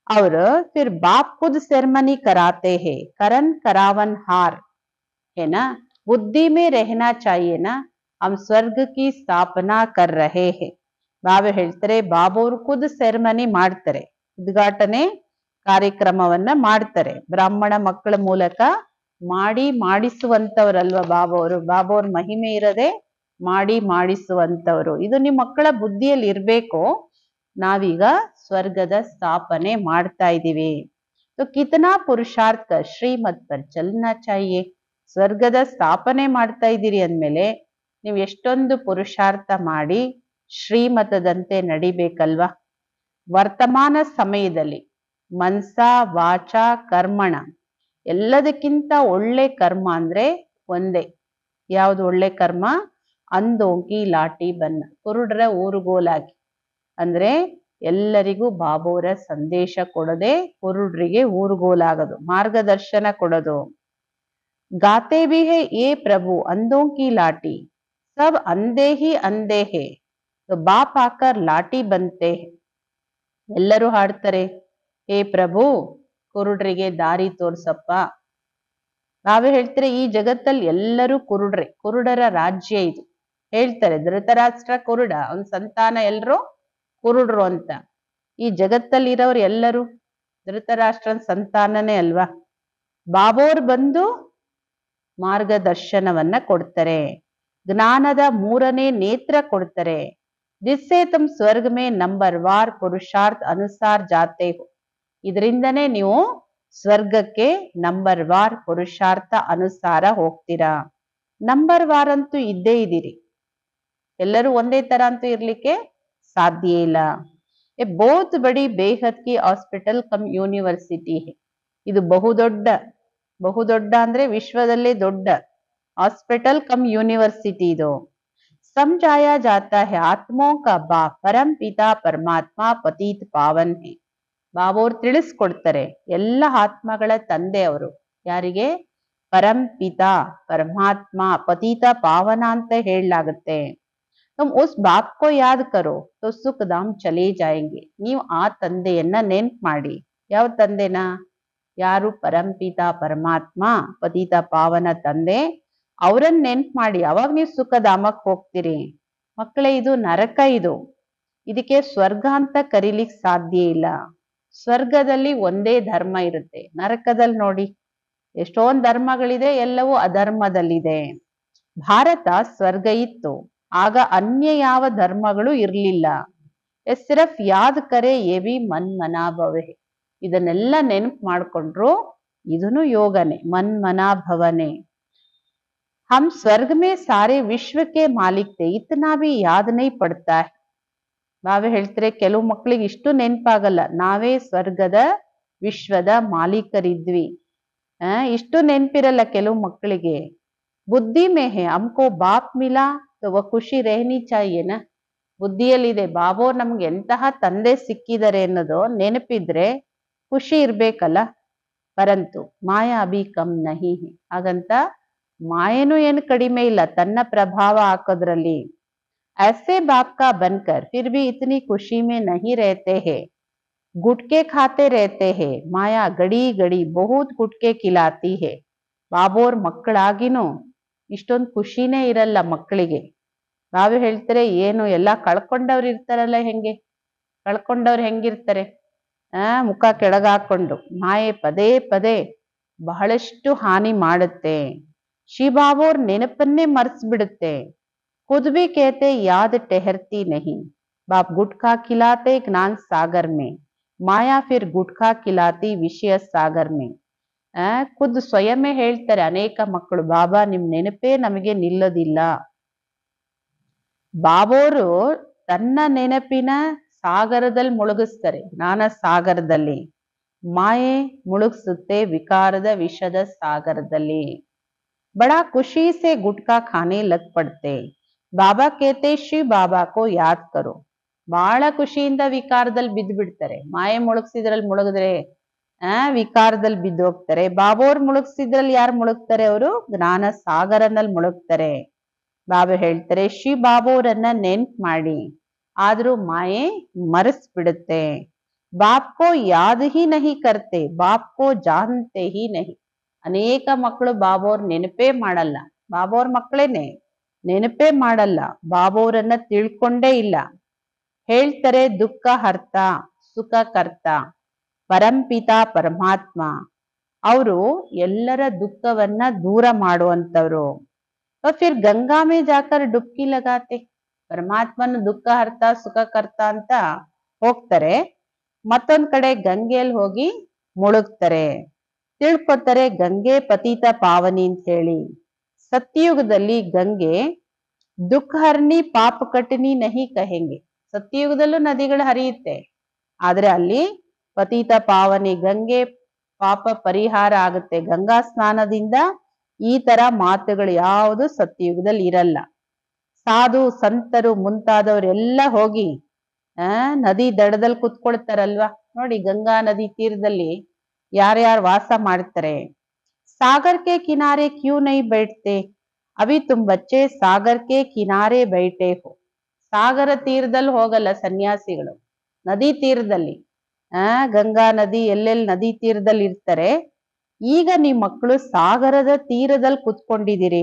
ಅವರು ಫಿರ್ ಬಾಪ್ ಖುದ್ ಸೆರೆಮನಿ ಕರಾತೆ ಹೇ, ಕರನ್ ಕರಾವನ್ ಹಾರ್ है ना, बुद्धि में रहना चाहिए ना, हम स्वर्ग की स्थापना कर रहे हैं. ಬಾಬಾ ಹೇಳ್ತಾರೆ ಬಾಬೋರು ಖುದ್ ಸೆರೆಮನಿ ಮಾಡ್ತಾರೆ, ಉದ್ಘಾಟನೆ ಕಾರ್ಯಕ್ರಮವನ್ನ ಮಾಡ್ತಾರೆ. ಬ್ರಾಹ್ಮಣ ಮಕ್ಕಳ ಮೂಲಕ ಮಾಡಿಸುವಂತವ್ರಲ್ವ ಬಾಬೋರು. ಬಾಬೋರ್ ಮಹಿಮೆ ಇರದೆ ಮಾಡಿಸುವಂತವ್ರು. ಇದು ನಿಮ್ ಮಕ್ಕಳ ಬುದ್ಧಿಯಲ್ಲಿ ಇರ್ಬೇಕು. ನಾವೀಗ ಸ್ವರ್ಗದ ಸ್ಥಾಪನೆ ಮಾಡ್ತಾ ಇದೀವಿ. तो कितना पुरुषार्थ कर श्रीमत पर चलना चाहिए. ಸ್ವರ್ಗದ ಸ್ಥಾಪನೆ ಮಾಡ್ತಾ ಇದ್ದೀರಿ ಅಂದ್ಮೇಲೆ ನೀವು ಎಷ್ಟೊಂದು ಪುರುಷಾರ್ಥ ಮಾಡಿ ಶ್ರೀಮತದಂತೆ ನಡಿಬೇಕಲ್ವಾ. ವರ್ತಮಾನ ಸಮಯದಲ್ಲಿ ಮನ್ಸ ವಾಚ ಕರ್ಮಣ ಎಲ್ಲದಕ್ಕಿಂತ ಒಳ್ಳೆ ಕರ್ಮ ಅಂದ್ರೆ ಒಂದೇ. ಯಾವುದು ಒಳ್ಳೆ ಕರ್ಮ? ಅಂದೋಂಕಿ ಲಾಟಿ ಬನ್ನ, ಕುರುಡರ ಊರುಗೋಲಾಗಿ. ಅಂದ್ರೆ ಎಲ್ಲರಿಗೂ ಬಾಬೋರ ಸಂದೇಶ ಕೊಡದೆ ಕುರುಡ್ರಿಗೆ ಊರುಗೋಲಾಗದು, ಮಾರ್ಗದರ್ಶನ ಕೊಡೋದು. ಗಾತೆ ಭಿ ಹೇ ಏ ಪ್ರಭು ಅಂದೋಂಕಿ ಲಾಟಿ, ಸಬ್ ಅಂದೇ ಹಿ ಅಂದೇ ಹೇ, ಬಾಪ್ ಆಕರ್ ಲಾಟಿ ಬಂತೆ. ಎಲ್ಲರೂ ಹಾಡ್ತಾರೆ, ಹೇ ಪ್ರಭು ಕುರುಡ್ರಿಗೆ ದಾರಿ ತೋರ್ಸಪ್ಪ. ನಾವೇ ಹೇಳ್ತಾರೆ ಈ ಜಗತ್ತಲ್ಲಿ ಎಲ್ಲರೂ ಕುರುಡ್ರೆ, ಕುರುಡರ ರಾಜ್ಯ ಇದು. ಹೇಳ್ತಾರೆ ಧೃತರಾಷ್ಟ್ರ ಕುರುಡ, ಅವನ ಸಂತಾನ ಎಲ್ರು ಕುರುಡ್ರು ಅಂತ. ಈ ಜಗತ್ತಲ್ಲಿ ಇರೋರು ಎಲ್ಲರೂ ಧೃತರಾಷ್ಟ್ರನ ಸಂತಾನನೇ ಅಲ್ವಾ. ಬಾಬೋರ್ ಬಂದು ಮಾರ್ಗದರ್ಶನವನ್ನ ಕೊಡ್ತಾರೆ, ಜ್ಞಾನದ 3ನೇ ನೇತ್ರ ಕೊಡ್ತಾರೆ. जिससे तुम स्वर्ग में नंबरवार पुरुषार्थ अनुसार जाते हो. ಇದರಿಂದನೇ ನೀವು ಸ್ವರ್ಗಕ್ಕೆ ನಂಬರ್ವಾರ್ ಪುರುಷಾರ್ಥ ಅನುಸಾರ ಹೋಗ್ತೀರಾ. ನಂಬರ್ವಾರ್ ಅಂತೂ ಇದ್ದೇ ಇದ್ದೀರಿ, ಎಲ್ಲರೂ ಒಂದೇ ತರ ಅಂತೂ ಇರ್ಲಿಕ್ಕೆ ಸಾಧ್ಯ ಇಲ್ಲ. ಎ ಬಹುತ್ ಬಡಿ ಬೇಹದ್ ಕಿ ಹಾಸ್ಪಿಟಲ್ ಕಮ್ ಯೂನಿವರ್ಸಿಟಿ. ಇದು ಬಹುದೊಡ್ಡ ಅಂದ್ರೆ ವಿಶ್ವದಲ್ಲೇ ದೊಡ್ಡ हॉस्पिटल कम यूनिवर्सिटी दो समझाया जाता है आत्मों का बाप परम पिता परमात्ಮ ಪತೀತ ಪಾವನ್ ಹೇ ಬಾಬೋರ್ ತಿಳಿಸ್ಕೊಡ್ತಾರೆ ಎಲ್ಲ ಆತ್ಮಗಳ ತಂದೆ ಅವರು ಯಾರಿಗೆ परम पिता परमात्मा पतित पावन ಅಂತ ಹೇಳಲಾಗುತ್ತೆ तुम उस बाप को याद करो तो सुख धाम चले जाएंगे ನೀವು ಆ ತಂದೆಯನ್ನ ನೆನ್ಪು ಮಾಡಿ ಯಾವ ತಂದೆನ ಯಾರು परम पिता परमात्ಮ ಪತಿತ ಪಾವನ ತಂದೆ ಅವರನ್ನ ನೆನ್ಪು ಮಾಡಿ ಅವಾಗ ನೀವು ಸುಖಧಾಮಕ್ಕೆ ಹೋಗ್ತೀರಿ ಮಕ್ಕಳೇ ಇದು ನರಕ ಇದಕ್ಕೆ ಸ್ವರ್ಗ ಅಂತ ಕರೀಲಿಕ್ಕೆ ಸಾಧ್ಯ ಇಲ್ಲ ಸ್ವರ್ಗದಲ್ಲಿ ಒಂದೇ ಧರ್ಮ ಇರುತ್ತೆ ನರಕದಲ್ಲಿ ನೋಡಿ ಎಷ್ಟೊಂದು ಧರ್ಮಗಳಿದೆ ಎಲ್ಲವೂ ಅಧರ್ಮದಲ್ಲಿದೆ ಭಾರತ ಸ್ವರ್ಗ ಇತ್ತು ಆಗ ಅನ್ಯ ಯಾವ ಧರ್ಮಗಳು ಇರಲಿಲ್ಲ ಸಿರ್ಫ್ ಯಾದ್ ಕರೆ ಎವಿ ಮನ್ ಮನಾಭವೆ ಇದನ್ನೆಲ್ಲ ನೆನಪು ಮಾಡ್ಕೊಂಡ್ರು ಇದನ್ನು ಯೋಗನೆ ಮನ್ ಮನಾಭವನೆ हम स्वर्ग में सारे विश्व के मालिक थे इतना भी याद नहीं पड़ता है ನಾವೇ ಹೇಳ್ತಾರೆ ಕೆಲವು ಮಕ್ಕಳಿಗೆ ಇಷ್ಟು ನೆನಪಾಗಲ್ಲ ನಾವೇ ಸ್ವರ್ಗದ ವಿಶ್ವದ ಮಾಲೀಕರಿದ್ವಿ ಇಷ್ಟು ನೆನಪಿರಲ್ಲ ಕೆಲವು ಮಕ್ಕಳಿಗೆ ಬುದ್ಧಿ ಮೇ ಹೇ ಹಮ್ಕೋ ಬಾಪ್ ಮಿಲಾ ತೋ ವ ಖುಷಿ ರೆಹನಿ ಚಾಹಿಯೇನ ಬುದ್ಧಿಯಲ್ಲಿದೆ ಬಾಬೋ ನಮ್ಗೆ ಎಂತಹ ತಂದೆ ಸಿಕ್ಕಿದ್ದಾರೆ ಅನ್ನೋದು ನೆನಪಿದ್ರೆ ಖುಷಿ ಇರ್ಬೇಕಲ್ಲ ಪರಂತು ಮಾಯಾ ಅಭಿ ಕಮ್ ನಹಿ ಹೇ ಹಾಗಂತ ಮಾಯೇನು ಏನು ಕಡಿಮೆ ಇಲ್ಲ ತನ್ನ ಪ್ರಭಾವ ಹಾಕೋದ್ರಲ್ಲಿ ऐसे बाप का बनकर फिर भी इतनी खुशी में नहीं रहते हैं गुटके खाते रहते हैं माया गड़ी गड़ी बहुत गुटके खिलाती है ಬಾಬೋರ್ ಮಕ್ಕಳಾಗಿನೂ ಇಷ್ಟೊಂದು ಖುಷಿನೇ ಇರಲ್ಲ ಮಕ್ಕಳಿಗೆ ನಾವೇ ಹೇಳ್ತಾರೆ ಏನು ಎಲ್ಲ ಕಳ್ಕೊಂಡವ್ರು ಇರ್ತಾರಲ್ಲ ಕಳ್ಕೊಂಡವ್ರು ಹೆಂಗಿರ್ತಾರೆ ಮುಖ ಕೆಳಗಾಕೊಂಡು ಮಾಯೆ ಪದೇ ಪದೇ ಬಹಳಷ್ಟು ಹಾನಿ ಮಾಡುತ್ತೆ ಶಿವಬಾಬೋರ್ ನೆನಪನ್ನೇ ಮರೆಸ್ಬಿಡುತ್ತೆ खुद भी कहते याद ठहरती नहीं बाप गुटखा खिलाते ज्ञान सागर में माया फिर गुटखा खिलाती विषय सागर में ಖುದ್ ಸ್ವಯಮೇ ಹೇಳ್ತಾರೆ ಅನೇಕ ಮಕ್ಕಳು ಬಾಬಾ ನಿಮ್ ನೆನಪೇ ನಮಗೆ ನಿಲ್ಲೋದಿಲ್ಲ ಬಾಬೋರು ತನ್ನ ನೆನಪಿನ ಸಾಗರದಲ್ಲಿ ಮುಳುಗಿಸ್ತಾರೆ ಜ್ಞಾನ ಸಾಗರದಲ್ಲಿ ಮಾಯೆ ಮುಳುಗಿಸುತ್ತೆ ವಿಕಾರದ ವಿಷದ ಸಾಗರದಲ್ಲಿ ಬಡಾ ಖುಷಿ ಸೆ ಗುಟ್ಕಾ ಖಾನೆ ಲಗ್ ಪಡ್ತೆ ಬಾಬಾ ಕೇತೆ ಶ್ರೀ ಬಾಬಾ ಕೋ ಯಾದ್ ಕರೋ ಬಹಳ ಖುಷಿಯಿಂದ ವಿಕಾರದಲ್ಲಿ ಬಿದ್ದು ಬಿಡ್ತಾರೆ ಮಾಯೆ ಮುಳುಗಿಸಿದ್ರಲ್ಲಿ ಮುಳುಗಿದ್ರೆ ವಿಕಾರದಲ್ಲಿ ಬಿದ್ದು ಹೋಗ್ತಾರೆ ಬಾಬೋರ್ ಮುಳುಗಿಸಿದ್ರಲ್ಲಿ ಯಾರು ಮುಳುಗ್ತಾರೆ ಅವರು ಜ್ಞಾನ ಸಾಗರನಲ್ಲಿ ಮುಳುಗ್ತಾರೆ ಬಾಬಾ ಹೇಳ್ತಾರೆ ಶ್ರೀ ಬಾಬೋರನ್ನ ನೆನ್ಪು ಮಾಡಿ ಆದ್ರೂ ಮಾಯೆ ಮರೆಸ್ಬಿಡುತ್ತೆ ಬಾಪ್ ಕೋ ಯಾದ್ ಹಿ ನಹಿ ಕರ್ತೆ ಬಾಪ್ ಕೋ ಜಾನ್ತೆ ಹಿ ನಹಿ ಅನೇಕ ಮಕ್ಕಳು ಬಾಬೋರ್ ನೆನಪೇ ಮಾಡಲ್ಲ ಬಾಬೋರ್ ಮಕ್ಕಳೇನೆ ನೆನಪೇ ಮಾಡಲ್ಲ ಬಾಬೋರನ್ನ ತಿಳ್ಕೊಂಡೇ ಇಲ್ಲ ಹೇಳ್ತಾರೆ ದುಃಖ ಹರ್ತ ಸುಖ ಕರ್ತ ಪರಂಪಿತ ಪರಮಾತ್ಮ ಅವರು ಎಲ್ಲರ ದುಃಖವನ್ನ ದೂರ ಮಾಡುವಂತವ್ರು ಫಿರ್ ಗಂಗಾ ಮೇ ಜಾಕರ್ ಡುಬ್ಕಿ ಲಗಾತೆ ಪರಮಾತ್ಮನ ದುಃಖ ಹರ್ತ ಸುಖ ಕರ್ತ ಅಂತ ಹೋಗ್ತಾರೆ ಮತ್ತೊಂದ್ ಕಡೆ ಗಂಗೆಯಲ್ಲಿ ಹೋಗಿ ಮುಳುಗ್ತಾರೆ ತಿಳ್ಕೊತಾರೆ ಗಂಗೆ ಪತಿತ ಪಾವನಿ ಅಂತ ಹೇಳಿ ಸತ್ಯಯುಗದಲ್ಲಿ ಗಂಗೆ ದುಃಖ ಹರ್ನಿ ಪಾಪ ಕಟ್ನಿ ನಹಿ ಕಹೆಂಗೆ ಸತ್ಯಯುಗದಲ್ಲೂ ನದಿಗಳು ಹರಿಯುತ್ತೆ ಆದ್ರೆ ಅಲ್ಲಿ ಪತಿತ ಪಾವನಿ ಗಂಗೆ ಪಾಪ ಪರಿಹಾರ ಆಗುತ್ತೆ ಗಂಗಾ ಸ್ನಾನದಿಂದ ಈ ತರ ಮಾತುಗಳು ಯಾವುದು ಸತ್ಯಯುಗದಲ್ಲಿ ಇರಲ್ಲ ಸಾಧು ಸಂತರು ಮುಂತಾದವರೆಲ್ಲ ಹೋಗಿ ನದಿ ದಡದಲ್ಲಿ ಕುತ್ಕೊಳ್ತಾರಲ್ವಾ ನೋಡಿ ಗಂಗಾ ನದಿ ತೀರದಲ್ಲಿ ಯಾರ್ಯಾರು ವಾಸ ಮಾಡ್ತಾರೆ सागर के किनारे क्यों नहीं बैठते अभी तुम बच्चे सागर के किनारे बैठे हो ಸಾಗರ ತೀರದಲ್ಲಿ ಹೋಗಲ್ಲ ಸನ್ಯಾಸಿಗಳು ನದಿ ತೀರದಲ್ಲಿ ಗಂಗಾ ನದಿ ಎಲ್ಲೆಲ್ಲಿ ನದಿ ತೀರದಲ್ಲಿ ಇರ್ತಾರೆ ಈಗ ನಿಮ್ ಮಕ್ಕಳು ಸಾಗರದ ತೀರದಲ್ಲಿ ಕುತ್ಕೊಂಡಿದ್ದೀರಿ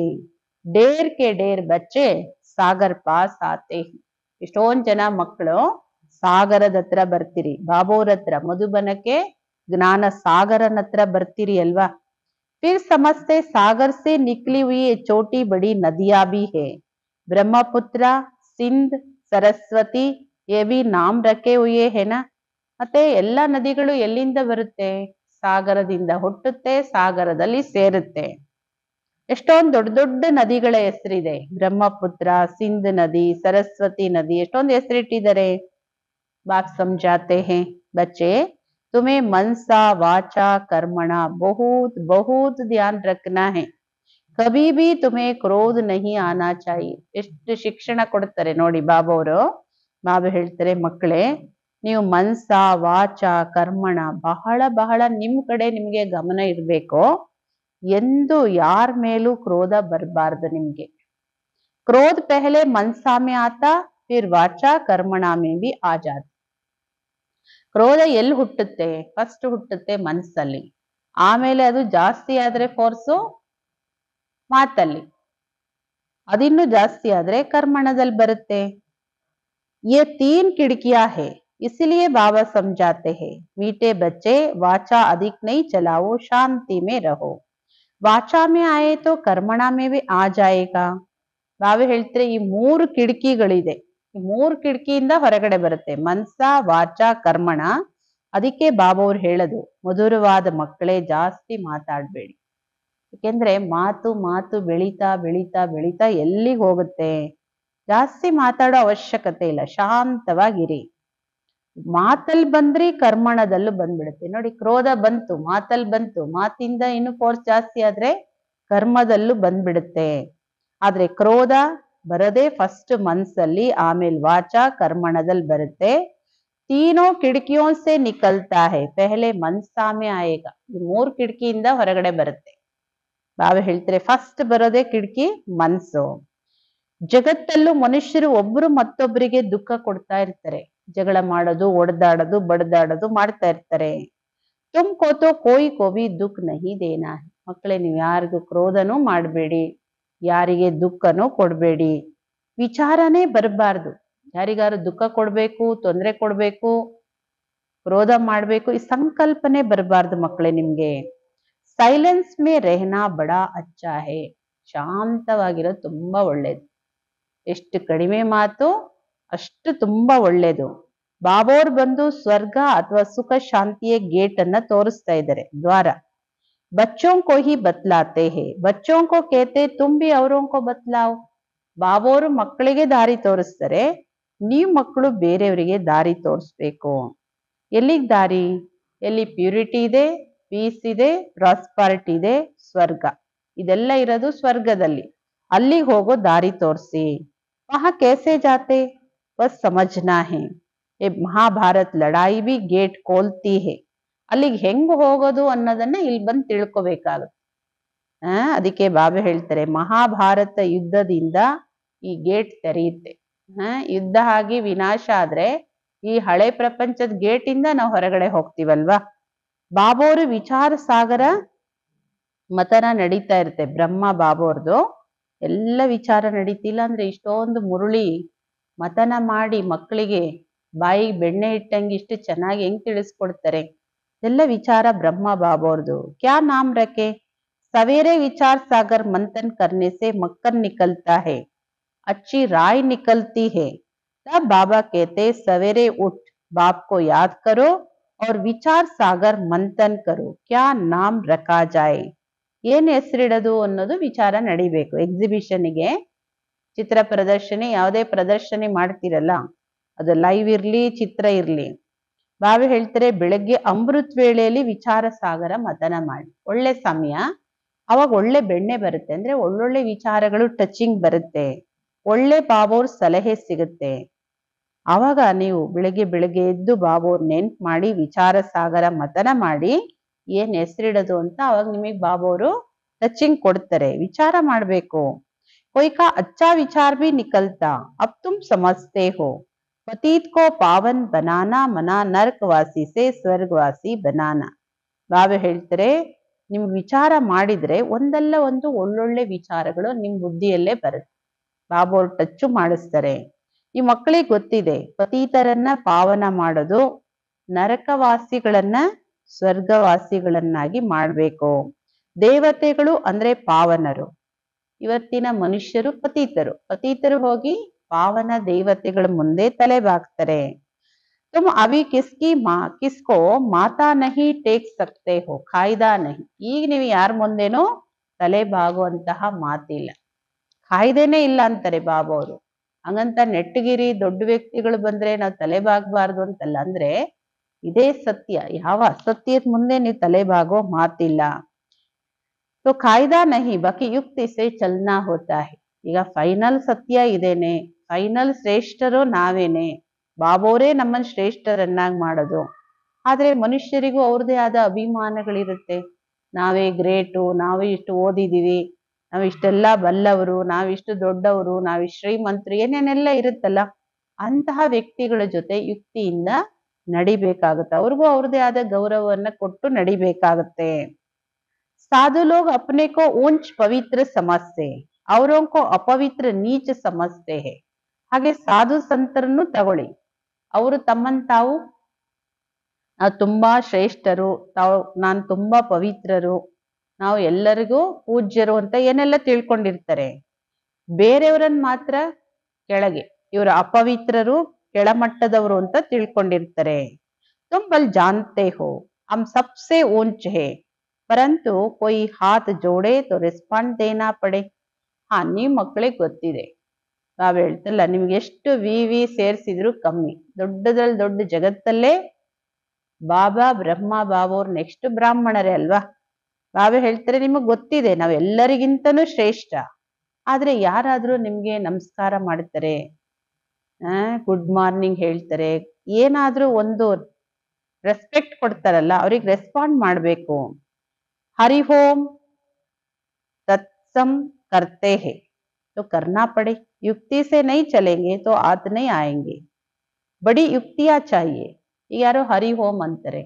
ಡೇರ್ ಕೆ ಡೇರ್ ಬಚ್ಚೆ ಸಾಗರ್ ಪಾಸ್ ಆತೆ ಎಷ್ಟೊಂದ್ ಜನ ಮಕ್ಕಳು ಸಾಗರದ ಹತ್ರ ಬರ್ತೀರಿ ಬಾಬೋರ್ ಹತ್ರ ಮಧುಬನಕ್ಕೆ ಜ್ಞಾನ ಸಾಗರನ ಹತ್ರ ಬರ್ತೀರಿ ಅಲ್ವಾ फिर समझते सागर से निकली हुई ये छोटी बड़ी नदियां भी है ब्रह्मपुत्र सिंध सरस्वती ये भी नाम रखे हुए है ना ಮತ್ತೆ ಎಲ್ಲ ನದಿಗಳು ಎಲ್ಲಿಂದ ಬರುತ್ತೆ ಸಾಗರದಿಂದ ಹುಟ್ಟುತ್ತೆ ಸಾಗರದಲ್ಲಿ ಸೇರುತ್ತೆ ಎಷ್ಟೊಂದು ದೊಡ್ಡ ದೊಡ್ಡ ನದಿಗಳ ಹೆಸರಿದೆ ಬ್ರಹ್ಮಪುತ್ರ ಸಿಂಧ್ ನದಿ ಸರಸ್ವತಿ ನದಿ ಎಷ್ಟೊಂದು ಹೆಸರಿಟ್ಟಿದ್ದಾರೆ ಬಾತ್ ಸಮझाते हैं बच्चे तुम्हें मनसा वाचा कर्मणा बहुत बहुत ध्यान रखना है ಕಭಿ ಭಿ ತುಮೇ ಕ್ರೋಧ ನಹಿ ಆನಾ ಚಾಹಿಯೆ. ಎಷ್ಟು ಶಿಕ್ಷಣ ಕೊಡ್ತಾರೆ ನೋಡಿ ಬಾಬಾ ಅವರು. ಬಾಬಾ ಹೇಳ್ತಾರೆ, ಮಕ್ಕಳೇ ನೀವು ಮನ್ಸ ವಾಚ ಕರ್ಮಣ ಬಹಳ ಬಹಳ ನಿಮ್ ಕಡೆ ನಿಮ್ಗೆ ಗಮನ ಇರ್ಬೇಕು. ಎಂದು ಯಾರ ಮೇಲೂ ಕ್ರೋಧ ಬರಬಾರ್ದು ನಿಮ್ಗೆ. ಕ್ರೋಧ ಪೆಹಲೆ ಮನ್ಸಾ ಮೇ ಆತಾ, ಫಿರ್ ವಾಚಾ ಕರ್ಮಣ ಮೇ ಭಿ ಆ ಜಾತ. ಕ್ರೋಧ ಎಲ್ಲಿ ಹುಟ್ಟುತ್ತೆ? ಫಸ್ಟ್ ಹುಟ್ಟುತ್ತೆ ಮನಸ್ಸಲ್ಲಿ, ಆಮೇಲೆ ಅದು ಜಾಸ್ತಿ ಆದ್ರೆ ಫೋರ್ಸು ಮಾತಲ್ಲಿ, ಅದಿನ್ನು ಜಾಸ್ತಿ ಆದ್ರೆ ಕರ್ಮಣದಲ್ಲಿ ಬರುತ್ತೆ. ये तीन खिड़कियां है, इसलिए बाबा समझाते हैं, मीठे बच्चे वाचा अधिक नहीं चलाओ, शांति में रहो. वाचा में आए तो कर्मणा में भी आ जाएगा. ಬಾಬಾ ಹೇಳ್ತಾರೆ, ಈ 3 ಕಿಟಕಿಗಳಿದೆ. ಈ 3 ಕಿಟಕಿಯಿಂದ ಹೊರಗಡೆ ಬರುತ್ತೆ, ಮನ್ಸ ವಾಚ ಕರ್ಮಣ. ಅದಕ್ಕೆ ಬಾಬಾ ಅವ್ರು ಹೇಳೋದು, ಮಧುರವಾದ ಮಕ್ಕಳೇ ಜಾಸ್ತಿ ಮಾತಾಡ್ಬೇಡಿ. ಯಾಕೆಂದ್ರೆ ಮಾತು ಮಾತು ಬೆಳೀತಾ ಬೆಳೀತಾ ಬೆಳೀತಾ ಎಲ್ಲಿಗೆ ಹೋಗುತ್ತೆ? ಜಾಸ್ತಿ ಮಾತಾಡೋ ಅವಶ್ಯಕತೆ ಇಲ್ಲ, ಶಾಂತವಾಗಿರಿ. ಮಾತಲ್ಲಿ ಬಂದ್ರಿ ಕರ್ಮಣದಲ್ಲೂ ಬಂದ್ಬಿಡುತ್ತೆ. ನೋಡಿ, ಕ್ರೋಧ ಬಂತು, ಮಾತಲ್ಲಿ ಬಂತು, ಮಾತಿಂದ ಇನ್ನು ಫೋರ್ಸ್ ಜಾಸ್ತಿ ಆದ್ರೆ ಕರ್ಮದಲ್ಲೂ ಬಂದ್ಬಿಡುತ್ತೆ. ಆದ್ರೆ ಕ್ರೋಧ ಬರದೆ ಫಸ್ಟ್ ಮನ್ಸಲ್ಲಿ, ಆಮೇಲೆ ವಾಚ ಕರ್ಮಣದಲ್ಲಿ ಬರುತ್ತೆ. ತೀನೋ ಕಿಟಕಿಯೋ ಸೆ ನಿಕಲ್ತಾ ಹೈ, ಪೆಹಲೆ ಮನ್ಸಾ ಮೇ ಆಯೇಗಾ. ಈ 3 ಕಿಟಕಿಯಿಂದ ಹೊರಗಡೆ ಬರುತ್ತೆ. ಬಾಬಾ ಹೇಳ್ತಾರೆ, ಫಸ್ಟ್ ಬರೋದೇ ಕಿಟಕಿ ಮನ್ಸು. ಜಗತ್ತಲ್ಲೂ ಮನುಷ್ಯರು ಒಬ್ರು ಮತ್ತೊಬ್ಬರಿಗೆ ದುಃಖ ಕೊಡ್ತಾ ಇರ್ತಾರೆ. ಜಗಳ ಮಾಡೋದು, ಒಡೆದಾಡೋದು, ಬಡ್ದಾಡೋದು ಮಾಡ್ತಾ ಇರ್ತಾರೆ. ತುಮ್ಕೋ ತೋ ಕೋಯಿ ಕೋಬಿ ದುಃಖ ನಹಿ ದೇನಾ. ಮಕ್ಕಳೇ, ನೀವು ಯಾರಿಗೂ ಕ್ರೋಧನೂ ಮಾಡಬೇಡಿ, ಯಾರಿಗೆ ದುಃಖನೂ ಕೊಡ್ಬೇಡಿ. ವಿಚಾರನೇ ಬರಬಾರ್ದು. ಯಾರಿಗಾರು ದುಃಖ ಕೊಡ್ಬೇಕು, ತೊಂದರೆ ಕೊಡ್ಬೇಕು, ಕ್ರೋಧ ಮಾಡ್ಬೇಕು, ಈ ಸಂಕಲ್ಪನೆ ಬರಬಾರ್ದು ಮಕ್ಕಳೇ ನಿಮ್ಗೆ. ಸೈಲೆನ್ಸ್ ಮೇ ರೆಹನಾ ಬಡಾ ಅಚ್ಚಾ ಹೇ. ಶಾಂತವಾಗಿರೋದು ತುಂಬಾ ಒಳ್ಳೇದು. ಎಷ್ಟು ಕಡಿಮೆ ಮಾತು ಅಷ್ಟು ತುಂಬಾ ಒಳ್ಳೇದು. ಬಾಬೋರ್ ಬಂದು ಸ್ವರ್ಗ ಅಥವಾ ಸುಖ ಶಾಂತಿಯ ಗೇಟ್ ಅನ್ನ ತೋರಿಸ್ತಾ ಇದ್ದಾರೆ, ದ್ವಾರ. ಬಚ್ಚೋಂ ಕೋ ಹಿ ಬತ್ಲಾತೆ ಹೇ, ಬಚ್ಚೋಂ ಕೋ ಕೇತೆ ತುಮ್ ಭಿ ಔರೋಂ ಕೋ ಬತ್ಲಾವ್. ಬಾಬೋರು ಮಕ್ಕಳಿಗೆ ದಾರಿ ತೋರಿಸ್ತಾರೆ, ನೀವು ಮಕ್ಕಳು ಬೇರೆಯವರಿಗೆ ದಾರಿ ತೋರಿಸ್ಬೇಕು. ಎಲ್ಲಿಗೆ ದಾರಿ? ಎಲ್ಲಿ ಪ್ಯೂರಿಟಿ ಇದೆ, ಪೀಸ್ ಇದೆ, ಪ್ರಾಸ್ಪರಿಟಿ ಇದೆ, ಸ್ವರ್ಗ ಇದೆಲ್ಲ ಇರೋದು ಸ್ವರ್ಗದಲ್ಲಿ. ಅಲ್ಲಿಗೆ ಹೋಗೋ ದಾರಿ ತೋರಿಸಿ. वहां कैसे जाते बस समझना है. ये महाभारत लड़ाई भी गेट खोलती है. ಅಲ್ಲಿಗೆ ಹೆಂಗ್ ಹೋಗೋದು ಅನ್ನೋದನ್ನ ಇಲ್ಲಿ ಬಂದು ತಿಳ್ಕೊಬೇಕಾಗುತ್ತೆ. ಅದಕ್ಕೆ ಬಾಬಾ ಹೇಳ್ತಾರೆ, ಮಹಾಭಾರತ ಯುದ್ಧದಿಂದ ಈ ಗೇಟ್ ತೆರೆಯುತ್ತೆ. ಯುದ್ಧ ಆಗಿ ವಿನಾಶ ಆದ್ರೆ ಈ ಹಳೆ ಪ್ರಪಂಚದ ಗೇಟ್ ಇಂದ ನಾವು ಹೊರಗಡೆ ಹೋಗ್ತೀವಲ್ವಾ. ಬಾಬೋರು ವಿಚಾರ ಸಾಗರ ಮತನ ನಡೀತಾ ಇರುತ್ತೆ, ಬ್ರಹ್ಮ ಬಾಬೋರ್ದು ಎಲ್ಲ ವಿಚಾರ ನಡೀತಿಲ್ಲ ಅಂದ್ರೆ ಇಷ್ಟೊಂದು ಮುರುಳಿ ಮತನ ಮಾಡಿ ಮಕ್ಕಳಿಗೆ ಬಾಯಿಗೆ ಬೆಣ್ಣೆ ಇಟ್ಟಂಗೆ ಇಷ್ಟು ಚೆನ್ನಾಗಿ ಹೆಂಗ್ ತಿಳಿಸ್ಕೊಡ್ತಾರೆ. ಎಲ್ಲ ವಿಚಾರ ಬ್ರಹ್ಮ ಬಾಬೋರ್ದು. ಕ್ಯಾ ನಾಮ್ ರखे? ಸವೇರೆ ವಿಚಾರ ಸಾಗರ್ ಮಂಥನ್ करने से मक्खन निकलता है, अच्छी राय निकलती है. तब बाबा कहते, सवेरे उठ बाप को याद करो और विचार सागर मंथन करो, क्या नाम रखा जाए. ಏನ್ ಹೆಸರಿಡೋದು ಅನ್ನೋದು ವಿಚಾರ ನಡಿಬೇಕು. ಎಕ್ಸಿಬಿಷನ್ಗೆ, ಚಿತ್ರ ಪ್ರದರ್ಶನಿ, ಯಾವುದೇ ಪ್ರದರ್ಶನಿ ಮಾಡ್ತಿರಲ್ಲ, ಅದು ಲೈವ್ ಇರ್ಲಿ ಚಿತ್ರ ಇರ್ಲಿ, ಬಾಬಾ ಹೇಳ್ತಾರೆ ಬೆಳಗ್ಗೆ ಅಮೃತ್ ವೇಳೆಯಲ್ಲಿ ವಿಚಾರ ಸಾಗರ ಮತನ ಮಾಡಿ. ಒಳ್ಳೆ ಸಮಯ, ಅವಾಗ ಒಳ್ಳೆ ಬೆಣ್ಣೆ ಬರುತ್ತೆ, ಅಂದ್ರೆ ಒಳ್ಳೊಳ್ಳೆ ವಿಚಾರಗಳು ಟಚಿಂಗ್ ಬರುತ್ತೆ, ಒಳ್ಳೆ ಬಾಬೋರ್ ಸಲಹೆ ಸಿಗುತ್ತೆ. ಆವಾಗ ನೀವು ಬೆಳಗ್ಗೆ ಎದ್ದು ಬಾಬೋರ್ ನೆನ್ಪು ಮಾಡಿ ವಿಚಾರ ಸಾಗರ ಮತನ ಮಾಡಿ ಏನ್ ಹೆಸರಿಡೋದು ಅಂತ ಅವಾಗ ನಿಮಗೆ ಬಾಬೋರು ಟಚಿಂಗ್ ಕೊಡ್ತಾರೆ. ವಿಚಾರ ಮಾಡ್ಬೇಕು. कोई का अच्छा विचार भी निकलता, अब तुम समझते हो. पतित को पावन बनाना मना, नरकवासी से स्वर्गवासी बनाना. ಬಾಬಾ ಹೇಳ್ತಾರೆ, ನಿಮ್ ವಿಚಾರ ಮಾಡಿದ್ರೆ ಒಂದಲ್ಲ ಒಂದು ಒಳ್ಳೊಳ್ಳೆ ವಿಚಾರಗಳು ನಿಮ್ ಬುದ್ಧಿಯಲ್ಲೇ ಬರುತ್ತೆ. ಬಾಬೋರು ಟಚ್ಚು ಮಾಡಿಸ್ತಾರೆ. ಈ ಮಕ್ಕಳಿಗೆ ಗೊತ್ತಿದೆ, ಪತೀತರನ್ನ ಪಾವನ ಮಾಡೋದು, ನರಕವಾಸಿಗಳನ್ನ ಸ್ವರ್ಗವಾಸಿಗಳನ್ನಾಗಿ ಮಾಡ್ಬೇಕು. ದೇವತೆಗಳು ಅಂದ್ರೆ ಪಾವನರು, ಇವತ್ತಿನ ಮನುಷ್ಯರು ಪತೀತರು. ಪತೀತರು ಹೋಗಿ ಪಾವನ ದೇವತೆಗಳ ಮುಂದೆ ತಲೆ ಬಾಗ್ತಾರೆ. ತುಮ್ ಅವಿ ಕಿಸ್ಕೋ ಮಾತಾ ನಹಿ ಟೇಕ್ ಸಕ್ತೆ ಹೋ, ಕಾಯ್ದಾ ನಹಿ. ಈಗ ನೀವು ಯಾರ ಮುಂದೆನೂ ತಲೆ ಬಾಗುವಂತಹ ಮಾತಿಲ್ಲ, ಕಾಯ್ದೆನೇ ಇಲ್ಲ ಅಂತಾರೆ ಬಾಬಾ ಅವರು. ಹಂಗಂತ ನೆಟ್ಟಗಿರಿ ದೊಡ್ಡ ವ್ಯಕ್ತಿಗಳು ಬಂದ್ರೆ ನಾವು ತಲೆ ಬಾಗಬಾರ್ದು ಅಂತಲ್ಲ, ಅಂದ್ರೆ ಇದೇ ಸತ್ಯ. ಯಾವ ಅಸತ್ಯದ ಮುಂದೆ ನೀವು ತಲೆ ಬಾಗೋ ಮಾತಿಲ್ಲ. तो कायदा नहीं बाकी युक्ति से चलना होता है। ಈಗ ಫೈನಲ್ ಸತ್ಯ ಇದೇನೆ, ಫೈನಲ್ ಶ್ರೇಷ್ಠರು ನಾವೇನೆ, ಬಾಬೋರೇ ನಮ್ಮನ್ನು ಶ್ರೇಷ್ಠರನ್ನಾಗಿ ಮಾಡೋದು. ಆದ್ರೆ ಮನುಷ್ಯರಿಗೂ ಅವ್ರದೇ ಆದ ಅಭಿಮಾನಗಳಿರುತ್ತೆ. ನಾವೇ ಗ್ರೇಟು, ನಾವೇ ಇಷ್ಟು ಓದಿದೀವಿ, ನಾವ್ ಇಷ್ಟೆಲ್ಲ ಬಲ್ಲವರು, ನಾವಿಷ್ಟು ದೊಡ್ಡವರು, ನಾವಿಷ್ಟು ಶ್ರೀಮಂತರು, ಏನೇನೆಲ್ಲ ಇರುತ್ತಲ್ಲ, ಅಂತಹ ವ್ಯಕ್ತಿಗಳ ಜೊತೆ ಯುಕ್ತಿಯಿಂದ ನಡಿಬೇಕಾಗುತ್ತೆ. ಅವ್ರಿಗೂ ಅವ್ರದೇ ಆದ ಗೌರವವನ್ನ ಕೊಟ್ಟು ನಡಿಬೇಕಾಗುತ್ತೆ. साधु लोग अपने को ऊंच पवित्र समझते हैं, औरों को अपवित्र नीच समझते हैं. ಹಾಗೆ ಸಾಧು ಸಂತರನ್ನು ತಗೊಳ್ಳಿ, ಅವರು ತಮ್ಮನ್ನು ತಾವು ನಾವು ತುಂಬಾ ಶ್ರೇಷ್ಠರು, ನಾನು ತುಂಬಾ ಪವಿತ್ರರು, ನಾವು ಎಲ್ಲರಿಗೂ ಪೂಜ್ಯರು ಅಂತ ಏನೆಲ್ಲ ತಿಳ್ಕೊಂಡಿರ್ತಾರೆ. ಬೇರೆಯವರನ್ನ ಮಾತ್ರ ಕೆಳಗೆ, ಇವರು ಅಪವಿತ್ರರು, ಕೆಳಮಟ್ಟದವರು ಅಂತ ತಿಳ್ಕೊಂಡಿರ್ತಾರೆ. तुम बल जानते हो हम सबसे ऊंच है, ಪರಂತು कोई हाथ जोड़े तो ರೆಸ್ಪಾಂಡ್ ದೇನಾ ಪಡೆ. ನಿಮ್ ಮಕ್ಕಳಿಗೆ ಗೊತ್ತಿದೆ, ನಾವ್ ಹೇಳ್ತಲ್ಲ, ನಿಮ್ಗೆ ಎಷ್ಟು ವಿ ಸೇರ್ಸಿದ್ರು ಕಮ್ಮಿ. ದೊಡ್ಡದ್ರಲ್ಲಿ ದೊಡ್ಡ ಜಗತ್ತಲ್ಲೇ ಬಾಬಾ ಬ್ರಹ್ಮ ಬಾಬೋರ್ ನೆಕ್ಸ್ಟ್ ಬ್ರಾಹ್ಮಣರೇ ಅಲ್ವಾ. ಬಾಬಾ ಹೇಳ್ತಾರೆ, ನಿಮಗ್ ಗೊತ್ತಿದೆ ನಾವ್ ಎಲ್ಲರಿಗಿಂತನೂ ಶ್ರೇಷ್ಠ. ಆದ್ರೆ ಯಾರಾದ್ರೂ ನಿಮ್ಗೆ ನಮಸ್ಕಾರ ಮಾಡ್ತಾರೆ, ಗುಡ್ ಮಾರ್ನಿಂಗ್ ಹೇಳ್ತಾರೆ, ಏನಾದ್ರೂ ಒಂದು ರೆಸ್ಪೆಕ್ಟ್ ಕೊಡ್ತಾರಲ್ಲ, ಅವ್ರಿಗೆ ರೆಸ್ಪಾಂಡ್ ಮಾಡ್ಬೇಕು. हरि ओम तत्सम करते हैं तो करना पड़े, युक्ति से नहीं चलेंगे तो आत नहीं आएंगे, बड़ी युक्तियां चाहिए. ಈಗ ಯಾರೋ ಹರಿ ಓಂ ಅಂತಾರೆ,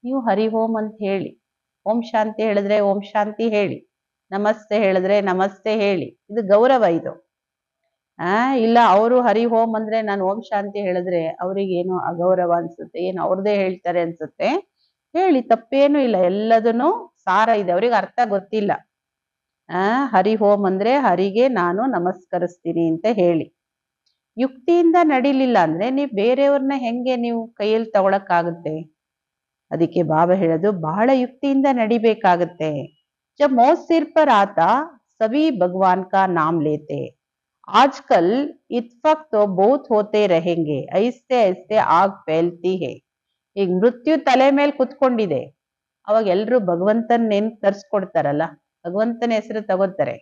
ನೀವು ಹರಿ ಓಂ ಅಂತ ಹೇಳಿ. ಓಂ ಶಾಂತಿ ಹೇಳಿದ್ರೆ ಓಂ ಶಾಂತಿ ಹೇಳಿ, ನಮಸ್ತೆ ಹೇಳಿದ್ರೆ ನಮಸ್ತೆ ಹೇಳಿ, ಇದು ಗೌರವ. ಇದು ಇಲ್ಲ ಅವರು ಹರಿ ಓಂ ಅಂದ್ರೆ ನಾನು ಓಂ ಶಾಂತಿ ಹೇಳಿದ್ರೆ ಅವ್ರಿಗೆ ಏನೋ ಅಗೌರವ ಅನ್ಸುತ್ತೆ, ಏನು ಅವ್ರದೇ ಹೇಳ್ತಾರೆ ಅನ್ಸುತ್ತೆ. ಹೇಳಿ, ತಪ್ಪೇನು ಇಲ್ಲ, ಎಲ್ಲದನ್ನು ಸಾರ ಇದೆ, ಅವ್ರಿಗೆ ಅರ್ಥ ಗೊತ್ತಿಲ್ಲ. ಹರಿ ಓಂ ಅಂದ್ರೆ ಹರಿಗೆ ನಾನು ನಮಸ್ಕರಿಸ್ತೀನಿ ಅಂತ ಹೇಳಿ. ಯುಕ್ತಿಯಿಂದ ನಡಿಲಿಲ್ಲ ಅಂದ್ರೆ ನೀವು ಬೇರೆಯವ್ರನ್ನ ಹೆಂಗೆ ನೀವು ಕೈಯಲ್ಲಿ ತಗೊಳಕ್ಕಾಗುತ್ತೆ. ಅದಕ್ಕೆ ಬಾಬಾ ಹೇಳೋದು, ಬಹಳ ಯುಕ್ತಿಯಿಂದ ನಡಿಬೇಕಾಗತ್ತೆ. ಜಬ್ ಮೌತ್ ಸಿರ್ ಪರ್ ಆತಾ ಸಭಿ ಭಗವಾನ್ ಕಾ ನಾಮ್ ಲೇತೆ, ಆಜ್ಕಲ್ ಇತ್ಫಕ್ ತೋ ಬಹುತ್ ಹೋತೆ रहेंगे, ಐಸ್ತೆ ಐಸ್ತೆ ಆಗ್ ಫೈಲ್ತಿ ಹೈ. ಈಗ ಮೃತ್ಯು ತಲೆ ಮೇಲೆ ಕುತ್ಕೊಂಡಿದೆ, ಅವಾಗ ಎಲ್ರು ಭಗವಂತನ ನೆನ್ಪು ತರ್ಸ್ಕೊಡ್ತಾರಲ್ಲ, ಭಗವಂತನ ಹೆಸರು ತಗೋತಾರೆ.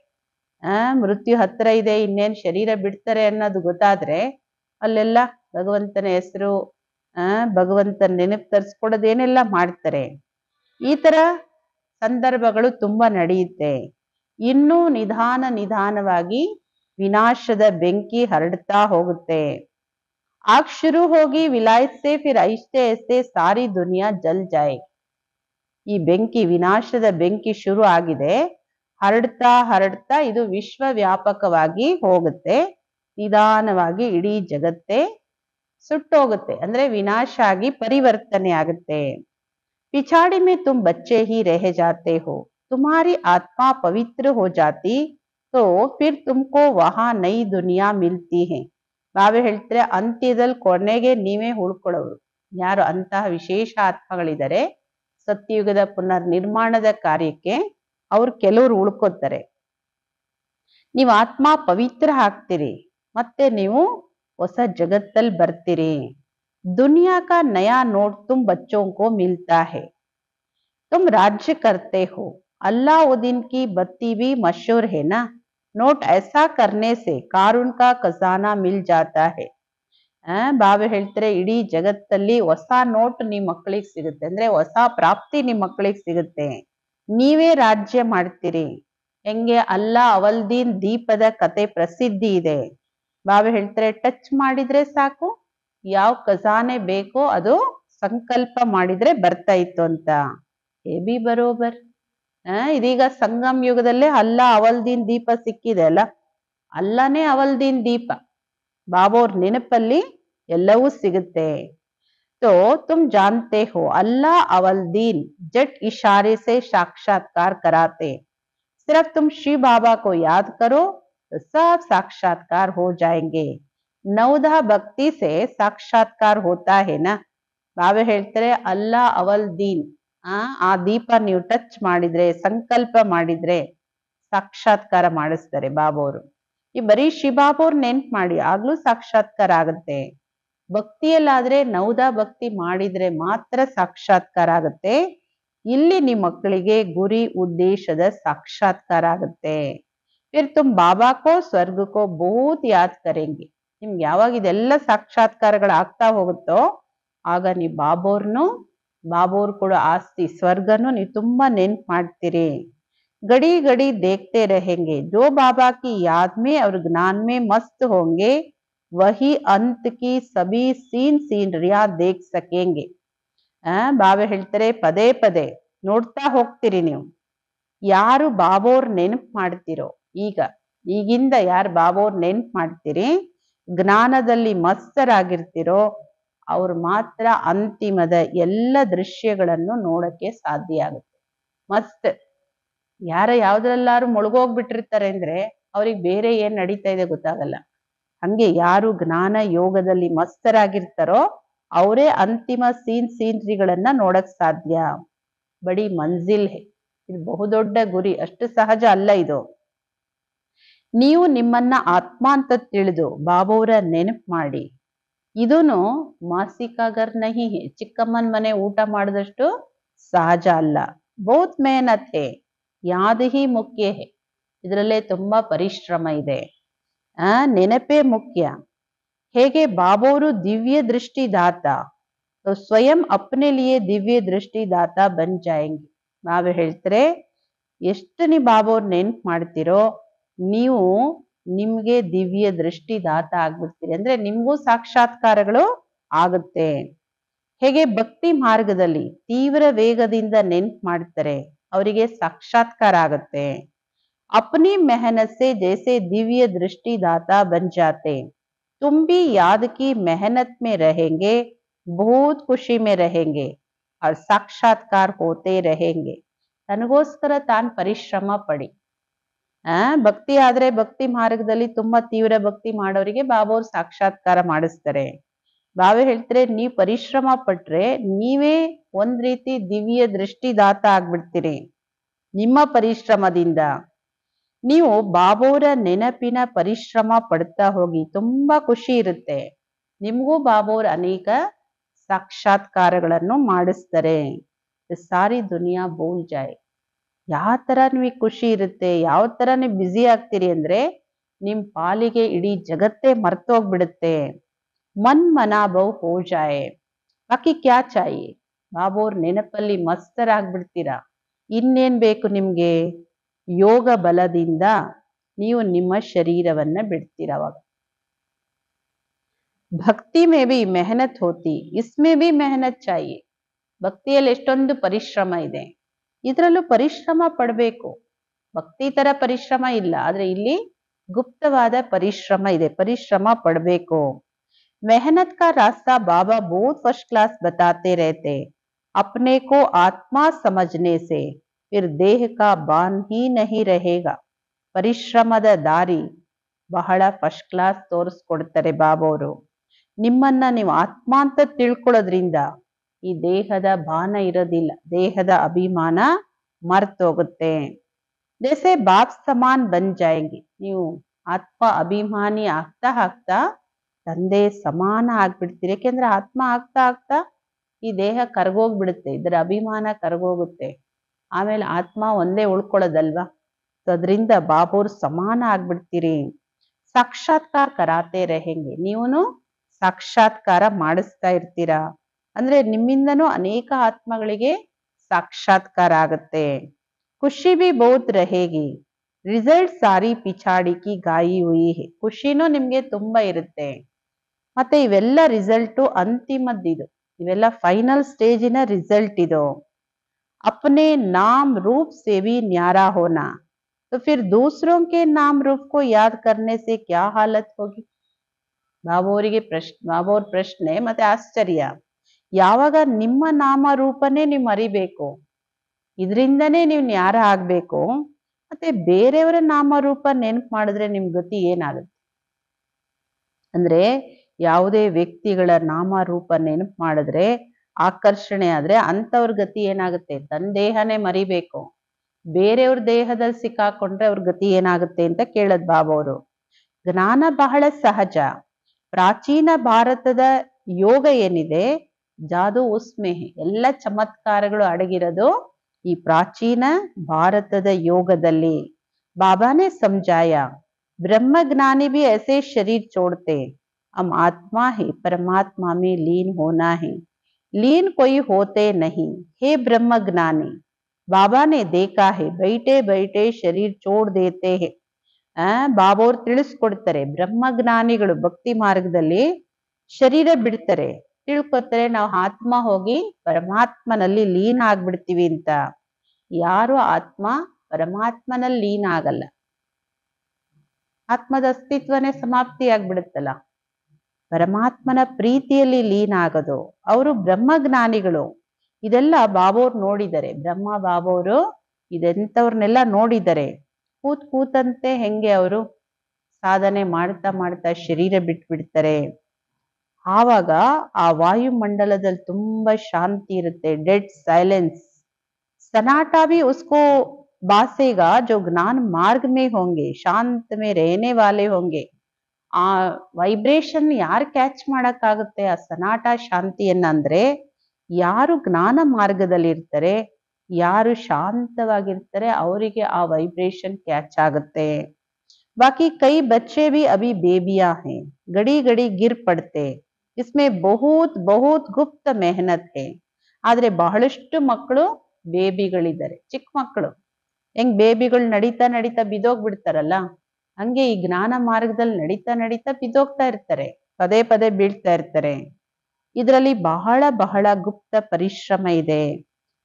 ಮೃತ್ಯು ಹತ್ರ ಇದೆ, ಇನ್ನೇನ್ ಶರೀರ ಬಿಡ್ತಾರೆ ಅನ್ನೋದು ಗೊತ್ತಾದ್ರೆ ಅಲ್ಲೆಲ್ಲ ಭಗವಂತನ ಹೆಸರು, ಭಗವಂತನ ನೆನಪು ತರ್ಸ್ಕೊಡೋದೇನೆಲ್ಲ ಮಾಡ್ತಾರೆ. ಈ ತರ ಸಂದರ್ಭಗಳು ತುಂಬಾ ನಡೆಯುತ್ತೆ. ಇನ್ನೂ ನಿಧಾನವಾಗಿ ವಿನಾಶದ ಬೆಂಕಿ ಹರಡ್ತಾ ಹೋಗುತ್ತೆ. ಆಗ ಶುರು ಹೋಗಿ ವಿಲಾಯತ್ ಸೆ ಫಿರ್ ಐಸ್ತೆ ಐಸ್ತೆ ಸಾರಿ ದುನಿಯಾ ಜಲ್ ಜಾಯ್. ಈ ಬೆಂಕಿ, ವಿನಾಶದ ಬೆಂಕಿ ಶುರು ಆಗಿದೆ, ಹರಡ್ತಾ ಇದು ವಿಶ್ವವ್ಯಾಪಕವಾಗಿ ಹೋಗುತ್ತೆ. ನಿಧಾನವಾಗಿ ಇಡೀ ಜಗತ್ತೇ ಸುಟ್ಟೋಗುತ್ತೆ, ಅಂದ್ರೆ ವಿನಾಶ ಆಗಿ ಪರಿವರ್ತನೆ ಆಗುತ್ತೆ. पिछाड़ी में तुम बच्चे ही रह जाते हो, तुम्हारी आत्मा पवित्र हो जाती तो फिर तुमको वहां नई दुनिया मिलती है. ಬಾಬಾ ಹೇಳ್ತಾರೆ, ಅಂತ್ಯದಲ್ಲಿ ಕೊನೆಗೆ ನೀವೇ ಉಳ್ಕೊಳ್ಳೋರು. ಯಾರು ಅಂತಹ ವಿಶೇಷ ಆತ್ಮಗಳಿದ್ದಾರೆ ಸತ್ಯಯುಗದ ಪುನರ್ ನಿರ್ಮಾಣದ ಕಾರ್ಯಕ್ಕೆ, ಅವ್ರು ಕೆಲವರು ಉಳ್ಕೋತಾರೆ. ನೀವು ಆತ್ಮ ಪವಿತ್ರ ಆಗ್ತೀರಿ, ಮತ್ತೆ ನೀವು ಹೊಸ ಜಗತ್ತಲ್ಲಿ ಬರ್ತೀರಿ. दुनिया का नया नोट तुम बच्चों को मिलता है, तुम राज्य करते हो, अल्लाउद्दीन की बत्ती भी मशहूर है ना. नोट ऐसा करने से कारुण का खजाना मिल जाता है. ಬಾಬಾ ಹೇಳ್ತಾರೆ, ಇಡೀ ಜಗತ್ತಲ್ಲಿ ಹೊಸ ನೋಟ್ ನಿಮ್ ಮಕ್ಕಳಿಗೆ ಸಿಗುತ್ತೆ, ಅಂದ್ರೆ ಹೊಸ ಪ್ರಾಪ್ತಿ ನಿಮ್ ಮಕ್ಕಳಿಗೆ ಸಿಗುತ್ತೆ. ನೀವೇ ರಾಜ್ಯ ಮಾಡ್ತೀರಿ. ಹೆಂಗೆ ಅಲ್ಲಾ ಅವಲ್ದೀನ್ ದೀಪದ ಕತೆ ಪ್ರಸಿದ್ಧಿ ಇದೆ. ಬಾಬಾ ಹೇಳ್ತಾರೆ, ಟಚ್ ಮಾಡಿದ್ರೆ ಸಾಕು, ಯಾವ ಖಜಾನೆ ಬೇಕೋ ಅದು ಸಂಕಲ್ಪ ಮಾಡಿದ್ರೆ ಬರ್ತಾ ಇತ್ತು ಅಂತ. ಬಿ ಬರೋಬರ್. ಇದೀಗ ಸಂಗಮ್ ಯುಗದಲ್ಲೇ ಅಲ್ಲಾ ಅವಲ್ದೀನ್ ದೀಪ ಸಿಕ್ಕಿದೆ ಅಲ್ಲ, ಅಲ್ಲನೇ ಅವಲ್ದೀನ್ ದೀಪ. ಬಾಬೋರ್ ನೆನಪಲ್ಲಿ ಎಲ್ಲವೂ ಸಿಗುತ್ತೆ. तो तुम जानते हो अल्लाह अवलदीन जट इशारे से साक्षात्कार कराते, सिर्फ तुम श्री बाबा को याद करो तो सब साक्षात्कार हो जाएंगे. नवधा भक्ति से साक्षात्कार होता है ना. ಬಾಬಾ ಹೇಳ್ತಾರೆ, ಅಲ್ಲಾ ಅವಲ್ದೀನ್, ಆ ದೀಪ ನೀವು ಟಚ್ ಮಾಡಿದ್ರೆ, ಸಂಕಲ್ಪ ಮಾಡಿದ್ರೆ ಸಾಕ್ಷಾತ್ಕಾರ ಮಾಡಿಸ್ತಾರೆ ಬಾಬೋರು. ಈ ಬರೀ ಶಿವಬಾಬೋರ್ ನೆನ್ಪು ಮಾಡಿ ಆಗ್ಲೂ ಸಾಕ್ಷಾತ್ಕಾರ ಆಗುತ್ತೆ. ಭಕ್ತಿಯಲ್ಲಾದ್ರೆ ನವದಾ ಭಕ್ತಿ ಮಾಡಿದ್ರೆ ಮಾತ್ರ ಸಾಕ್ಷಾತ್ಕಾರ ಆಗುತ್ತೆ. ಇಲ್ಲಿ ನಿಮ್ಮ ಮಕ್ಕಳಿಗೆ ಗುರಿ ಉದ್ದೇಶದ ಸಾಕ್ಷಾತ್ಕಾರ ಆಗುತ್ತೆ. ಫಿರ್ ತುಮ್ ಬಾಬಾ ಕೋ ಸ್ವರ್ಗ ಕೋ ಬಹುತ್ ಯಾದ್ ಕರೆಂಗೆ. ನಿಮ್ಗೆ ಯಾವಾಗ ಇದೆಲ್ಲ ಸಾಕ್ಷಾತ್ಕಾರಗಳು ಆಗ್ತಾ ಹೋಗುತ್ತೋ ಆಗ ನೀವು ಬಾಬೋರ್ ಕೂಡ ಆಸ್ತಿ ಸ್ವರ್ಗನು ನೀವು ತುಂಬಾ ನೆನ್ಪು ಮಾಡ್ತೀರಿ. ಗಡಿ ಗಡಿ ದೇಖ್ತೆ रहेंगे जो बाबा की याद में और ज्ञान में मस्त होंगे वही अंत की सभी सीनरिया देख सकेंगे. ಬಾಬಾ ಹೇಳ್ತಾರೆ ಪದೇ ಪದೇ ನೋಡ್ತಾ ಹೋಗ್ತೀರಿ ನೀವು. ಯಾರು ಬಾಬೋರ್ ನೆನಪು ಮಾಡ್ತಿರೋ ಈಗಿಂದ ಯಾರು ಬಾಬೋರ್ ನೆನಪು ಮಾಡ್ತೀರಿ, ಜ್ಞಾನದಲ್ಲಿ ಮಸ್ತರಾಗಿರ್ತಿರೋ ಅವ್ರು ಮಾತ್ರ ಅಂತಿಮದ ಎಲ್ಲ ದೃಶ್ಯಗಳನ್ನು ನೋಡಕ್ಕೆ ಸಾಧ್ಯ ಆಗುತ್ತೆ. ಮಸ್ತ್ ಯಾವ್ದ್ರಲ್ಲಾರು ಮುಳುಗೋಗ್ಬಿಟ್ಟಿರ್ತಾರೆ ಅಂದ್ರೆ ಅವ್ರಿಗೆ ಬೇರೆ ಏನ್ ನಡೀತಾ ಇದೆ ಗೊತ್ತಾಗಲ್ಲ. ಹಂಗೆ ಯಾರು ಜ್ಞಾನ ಯೋಗದಲ್ಲಿ ಮಸ್ತರಾಗಿರ್ತಾರೋ ಅವರೇ ಅಂತಿಮ ಸೀನರಿಗಳನ್ನ ನೋಡಕ್ ಸಾಧ್ಯ. ಬಡಿ ಮಂಜಿಲ್ ಹೇ, ಇದು ಬಹುದೊಡ್ಡ ಗುರಿ, ಅಷ್ಟು ಸಹಜ ಅಲ್ಲ ಇದು. ನೀವು ನಿಮ್ಮನ್ನ ಆತ್ಮ ಅಂತ ತಿಳಿದು ಬಾಬೋರ ನೆನಪು ಮಾಡಿ. ಇದೂನು ಮಾಸಿಕಾಗರ್ ನಹಿ ಹೇ, ಚಿಕ್ಕಮ್ಮನ ಮನೆ ಊಟ ಮಾಡಿದಷ್ಟು ಸಹಜ ಅಲ್ಲ. ಬಹುತ್ ಮೆಹನತ್ ಹೇ, ಯಾದ್ ಹಿ ಮುಖ್ಯ ಹೇ, ಇದರಲ್ಲೇ ತುಂಬಾ ಪರಿಶ್ರಮ ಇದೆ. ನೆನಪೇ ಮುಖ್ಯ. ಹೇಗೆ ಬಾಬೋರು ದಿವ್ಯ ದೃಷ್ಟಿದಾತ, ಸ್ವಯಂ ಅಪ್ನೆ ಲಿಯೇ ದಿವ್ಯ ದೃಷ್ಟಿದಾತ ಬನ್ ಜಾಯೆಂಗೆ. ನಾವು ಹೇಳ್ತಾರೆ ಎಷ್ಟು ನೀವು ಬಾಬೋರ್ ನೆನ್ಪು ಮಾಡ್ತಿರೋ ನೀವು ನಿಮ್ಗೆ ದಿವ್ಯ ದೃಷ್ಟಿದಾತ ಆಗ್ಬಿಡ್ತೀರಿ. ಅಂದ್ರೆ ನಿಮ್ಗೂ ಸಾಕ್ಷಾತ್ಕಾರಗಳು ಆಗುತ್ತೆ. ಹೇಗೆ ಭಕ್ತಿ ಮಾರ್ಗದಲ್ಲಿ ತೀವ್ರ ವೇಗದಿಂದ ನೆನ್ಪು ಮಾಡ್ತಾರೆ ಅವರಿಗೆ ಸಾಕ್ಷಾತ್ಕಾರ ಆಗುತ್ತೆ. ಅಪ್ನಿ ಮೆಹನತ್ ಸೆ ಜೈಸೆ ದಿವ್ಯ ದೃಷ್ಟಿದಾತ ಬನ್ ಜಾತೆ. ತುಮ್ ಭಿ ಯಾದ್ ಕಿ ಮೆಹನತ್ ಮೇ रहेंगे, ಬಹುತ್ ಖುಷಿ ಮೇ रहेंगे और ಸಾಕ್ಷಾತ್ಕಾರ ಹೋತೆ रहेंगे. ತನಗೋಸ್ಕರ ತಾನು ಪರಿಶ್ರಮ ಪಡಿ. ಭಕ್ತಿ ಆದ್ರೆ ಭಕ್ತಿ ಮಾರ್ಗದಲ್ಲಿ ತುಂಬಾ ತೀವ್ರ ಭಕ್ತಿ ಮಾಡೋರಿಗೆ ಬಾಬೋರ್ ಸಾಕ್ಷಾತ್ಕಾರ ಮಾಡಿಸ್ತಾರೆ. ಬಾಬಾ ಹೇಳ್ತಾರೆ ನೀವು ಪರಿಶ್ರಮ ಪಟ್ರೆ ನೀವೇ ಒಂದ್ ರೀತಿ ದಿವ್ಯ ದೃಷ್ಟಿದಾತ ಆಗ್ಬಿಡ್ತೀರಿ. ನಿಮ್ಮ ಪರಿಶ್ರಮದಿಂದ ನೀವು ಬಾಬೋರ ನೆನಪಿನ ಪರಿಶ್ರಮ ಪಡ್ತಾ ಹೋಗಿ, ತುಂಬಾ ಖುಷಿ ಇರುತ್ತೆ. ನಿಮ್ಗೂ ಬಾಬೋರ್ ಅನೇಕ ಸಾಕ್ಷಾತ್ಕಾರಗಳನ್ನು ಮಾಡಿಸ್ತಾರೆ. ಸಾರಿ ದುನಿಯಾ ಬೋಲ್ ಜಾಯ್. ಯಾವ ತರ ನಿಮಗೆ ಖುಷಿ ಇರುತ್ತೆ, ಯಾವ ತರ ನೀವು ಬ್ಯುಸಿ ಆಗ್ತೀರಿ ಅಂದ್ರೆ ನಿಮ್ ಪಾಲಿಗೆ ಇಡೀ ಜಗತ್ತೇ ಮರ್ತೋಗ್ಬಿಡುತ್ತೆ. ಮನ್ ಮನಾಭವ್ ಹೋ ಜಾಯೆ, ಬಾಕಿ ಕ್ಯಾ ಚಾಹಿಯೆ. ಬಾಬೋರ್ ನೆನಪಲ್ಲಿ ಮಸ್ತರಾಗ್ಬಿಡ್ತೀರಾ. ಇನ್ನೇನ್ ಬೇಕು ನಿಮ್ಗೆ? ಯೋಗ ಬಲದಿಂದ ನೀವು ನಿಮ್ಮ ಶರೀರವನ್ನ ಬಿಡ್ತೀರ. ಅವಾಗ ಭಕ್ತಿ ಮೇ ಬಿ ಮೆಹನತ್ ಹೋತಿ, ಇಸ್ಮೇ ಬಿ ಮೆಹನತ್ ಚಾಹಿಯೆ. ಭಕ್ತಿಯಲ್ಲಿ ಎಷ್ಟೊಂದು ಪರಿಶ್ರಮ ಇದೆ, ಇದರಲ್ಲೂ ಪರಿಶ್ರಮ ಪಡಬೇಕು. ಭಕ್ತಿ ತರ ಪರಿಶ್ರಮ ಇಲ್ಲ, ಆದ್ರೆ ಇಲ್ಲಿ ಗುಪ್ತವಾದ ಪರಿಶ್ರಮ ಇದೆ, ಪರಿಶ್ರಮ ಪಡಬೇಕು. मेहनत का रास्ता बाबा बहुत फर्स्ट क्लास बताते रहते. अपने को आत्मा समझने से फिर देह का बान ही नहीं रहेगा. ಪರಿಶ್ರಮದ ದಾರಿ ಬಹಳ ಫಸ್ಟ್ ಕ್ಲಾಸ್ ತೋರಿಸ್ಕೊಡ್ತಾರೆ ಬಾಬೋರು. ನಿಮ್ಮನ್ನ ನೀವು ಆತ್ಮ ಅಂತ ತಿಳ್ಕೊಳ್ಳೋದ್ರಿಂದ ಈ ದೇಹದ ಬಾನ ಇರೋದಿಲ್ಲ, ದೇಹದ ಅಭಿಮಾನ ಮರ್ತೋಗುತ್ತೆ. ಜೈಸೆ ಬಾಪ್ ಸಮಾನ್ ಬನ್ ಜಾಯೆಂಗೆ. ನೀವು ಆತ್ಮ ಅಭಿಮಾನಿ ಆಗ್ತಾ ಆಗ್ತಾ ತಂದೆ ಸಮಾನ ಆಗ್ಬಿಡ್ತೀರಿ. ಯಾಕೆಂದ್ರೆ ಆತ್ಮ ಆಗ್ತಾ ಆಗ್ತಾ ಈ ದೇಹ ಕರ್ಗೋಗ್ಬಿಡುತ್ತೆ, ಇದರ ಅಭಿಮಾನ ಕರ್ಗೋಗುತ್ತೆ. ಆಮೇಲೆ ಆತ್ಮ ಒಂದೇ ಉಳ್ಕೊಳ್ಳೋದಲ್ವಾ, ಅದರಿಂದ ಬಾಬೋರ್ ಸಮಾನ ಆಗ್ಬಿಡ್ತೀರಿ. ಸಾಕ್ಷಾತ್ಕಾರ ಕರಾತೆ रहेंगे, ನೀವೂನು ಸಾಕ್ಷಾತ್ಕಾರ ಮಾಡಿಸ್ತಾ ಇರ್ತೀರಾ. ಅಂದ್ರೆ ನಿಮ್ಮಿಂದನೂ ಅನೇಕ ಆತ್ಮಗಳಿಗೆ ಸಾಕ್ಷಾತ್ಕಾರ ಆಗುತ್ತೆ. ಖುಷಿ ಬಿ ಬಹುತ್ रहेगी, ರಿಸಲ್ಟ್ ಸಾರಿ ಪಿಛಾಡಿ ಕಿ ಗಾಯಿ ಹುಯಿ ಹೈ. ಖುಷಿನೂ ನಿಮ್ಗೆ ತುಂಬಾ ಇರುತ್ತೆ. ಮತ್ತೆ ಇವೆಲ್ಲ ರಿಸಲ್ಟು ಅಂತಿಮದ್ದಿದು, ಇವೆಲ್ಲ ಫೈನಲ್ ಸ್ಟೇಜಿನ ರಿಸಲ್ಟ್ ಇದು. अपने नाम रूप से भी न्यारा होना, तो फिर दूसरों के नाम रूप को याद करने से क्या हालत होगी. ಬಾಬೋರ್ ಪ್ರಶ್ನೆ ಮತ್ತೆ ಆಶ್ಚರ್ಯ. ಯಾವಾಗ ನಿಮ್ಮ ನಾಮ ರೂಪನೇ ನೀವು ಮರಿಬೇಕು, ಇದರಿಂದನೇ ನೀವು ನ್ಯಾರ ಆಗ್ಬೇಕು, ಮತ್ತೆ ಬೇರೆಯವರ ನಾಮರೂಪ ನೆನಪು ಮಾಡಿದ್ರೆ ನಿಮ್ ಗತಿ ಏನಾಗುತ್ತೆ ಅಂದ್ರೆ, ಯಾವುದೇ ವ್ಯಕ್ತಿಗಳ ನಾಮರೂಪ ನೆನಪು ಮಾಡಿದ್ರೆ ಆಕರ್ಷಣೆ ಆದ್ರೆ ಅಂತವ್ರ ಗತಿ ಏನಾಗುತ್ತೆ, ತನ್ನ ದೇಹನೇ ಮರಿಬೇಕು, ಬೇರೆಯವ್ರ ದೇಹದಲ್ಲಿ ಸಿಕ್ಕಾಕೊಂಡ್ರೆ ಅವ್ರ ಗತಿ ಏನಾಗುತ್ತೆ ಅಂತ ಕೇಳದ್ ಬಾಬೋರು. ಜ್ಞಾನ ಬಹಳ ಸಹಜ. ಪ್ರಾಚೀನ ಭಾರತದ ಯೋಗ ಏನಿದೆ ಜಾದು ಉಸ್ಮೆ, ಎಲ್ಲ ಚಮತ್ಕಾರಗಳು ಅಡಗಿರೋದು ಈ ಪ್ರಾಚೀನ ಭಾರತದ ಯೋಗದಲ್ಲಿ बाबा ने समझाया ब्रह्मज्ञानी भी ऐसे शरीर छोड़ते, हम आत्मा है, परमात्मा में लीन होना है, लीन कोई होते नहीं। हे ब्रह्मज्ञानी, बाबा ने देखा है बैठे बैठे शरीर छोड़ देते हैं। ಬಾಬಾ ಅವ್ರು ತಿಳಿಸ್ಕೊಡ್ತಾರೆ, ಬ್ರಹ್ಮಜ್ಞಾನಿಗಳು ಭಕ್ತಿ ಮಾರ್ಗದಲ್ಲಿ ಶರೀರ ಬಿಡ್ತಾರೆ, ತಿಳ್ಕೊತಾರೆ ನಾವು ಆತ್ಮ ಹೋಗಿ ಪರಮಾತ್ಮನಲ್ಲಿ ಲೀನ ಆಗ್ಬಿಡ್ತೀವಿ ಅಂತ. ಯಾರು ಆತ್ಮ ಪರಮಾತ್ಮನಲ್ಲಿ ಲೀನ ಆಗಲ್ಲ, ಆತ್ಮದ ಅಸ್ತಿತ್ವನೇ ಸಮಾಪ್ತಿ ಆಗ್ಬಿಡುತ್ತಲ್ಲ. ಪರಮಾತ್ಮನ ಪ್ರೀತಿಯಲ್ಲಿ ಲೀನ ಆಗೋದು, ಅವರು ಬ್ರಹ್ಮಜ್ಞಾನಿಗಳು. ಇದೆಲ್ಲ ಬಾಬೋರ್ ನೋಡಿದ್ದಾರೆ, ಬ್ರಹ್ಮ ಬಾಬೋರು ಇದೆಂತವ್ರನ್ನೆಲ್ಲ ನೋಡಿದ್ದಾರೆ. ಕೂತಂತೆ ಹೆಂಗೆ ಅವರು ಸಾಧನೆ ಮಾಡ್ತಾ ಮಾಡ್ತಾ ಶರೀರ ಬಿಟ್ಬಿಡ್ತಾರೆ. ಆವಾಗ ಆ ವಾಯುಮಂಡಲದಲ್ಲಿ ತುಂಬಾ ಶಾಂತಿ ಇರುತ್ತೆ, ಡೆಡ್ ಸೈಲೆನ್ಸ್. सन्नाटा भी उसको बासेगा जो ज्ञान मार्ग में होंगे, शांत में रहने वाले होंगे. ಆ ವೈಬ್ರೇಷನ್ ಯಾರು ಕ್ಯಾಚ್ ಮಾಡಕ್ಕಾಗುತ್ತೆ ಆ ಸನಾಟ ಶಾಂತಿಯನ್ನ ಅಂದ್ರೆ ಯಾರು ಜ್ಞಾನ ಮಾರ್ಗದಲ್ಲಿ ಇರ್ತಾರೆ, ಯಾರು ಶಾಂತವಾಗಿರ್ತಾರೆ ಅವರಿಗೆ ಆ ವೈಬ್ರೇಷನ್ ಕ್ಯಾಚ್ ಆಗುತ್ತೆ. ಬಾಕಿ ಕೈ ಬಚ್ಚೆ भी अभी बेबियां हैं, घड़ी घड़ी गिर पड़ते, इसमें बहुत बहुत गुप्त मेहनत है. ಆದ್ರೆ ಬಹಳಷ್ಟು ಮಕ್ಕಳು ಬೇಬಿಗಳಿದ್ದಾರೆ, ಚಿಕ್ಕ ಮಕ್ಕಳು. ಹೆಂಗ್ ಬೇಬಿಗಳು ನಡೀತಾ ನಡೀತಾ ಬಿದ್ದೋಗ್ಬಿಡ್ತಾರಲ್ಲ, ಹಂಗೆ ಈ ಜ್ಞಾನ ಮಾರ್ಗದಲ್ಲಿ ನಡೀತಾ ನಡೀತಾ ಬಿದ್ದೋಗ್ತಾ ಇರ್ತಾರೆ, ಪದೇ ಪದೇ ಬೀಳ್ತಾ ಇರ್ತಾರೆ. ಇದರಲ್ಲಿ ಬಹಳ ಬಹಳ ಗುಪ್ತ ಪರಿಶ್ರಮ ಇದೆ.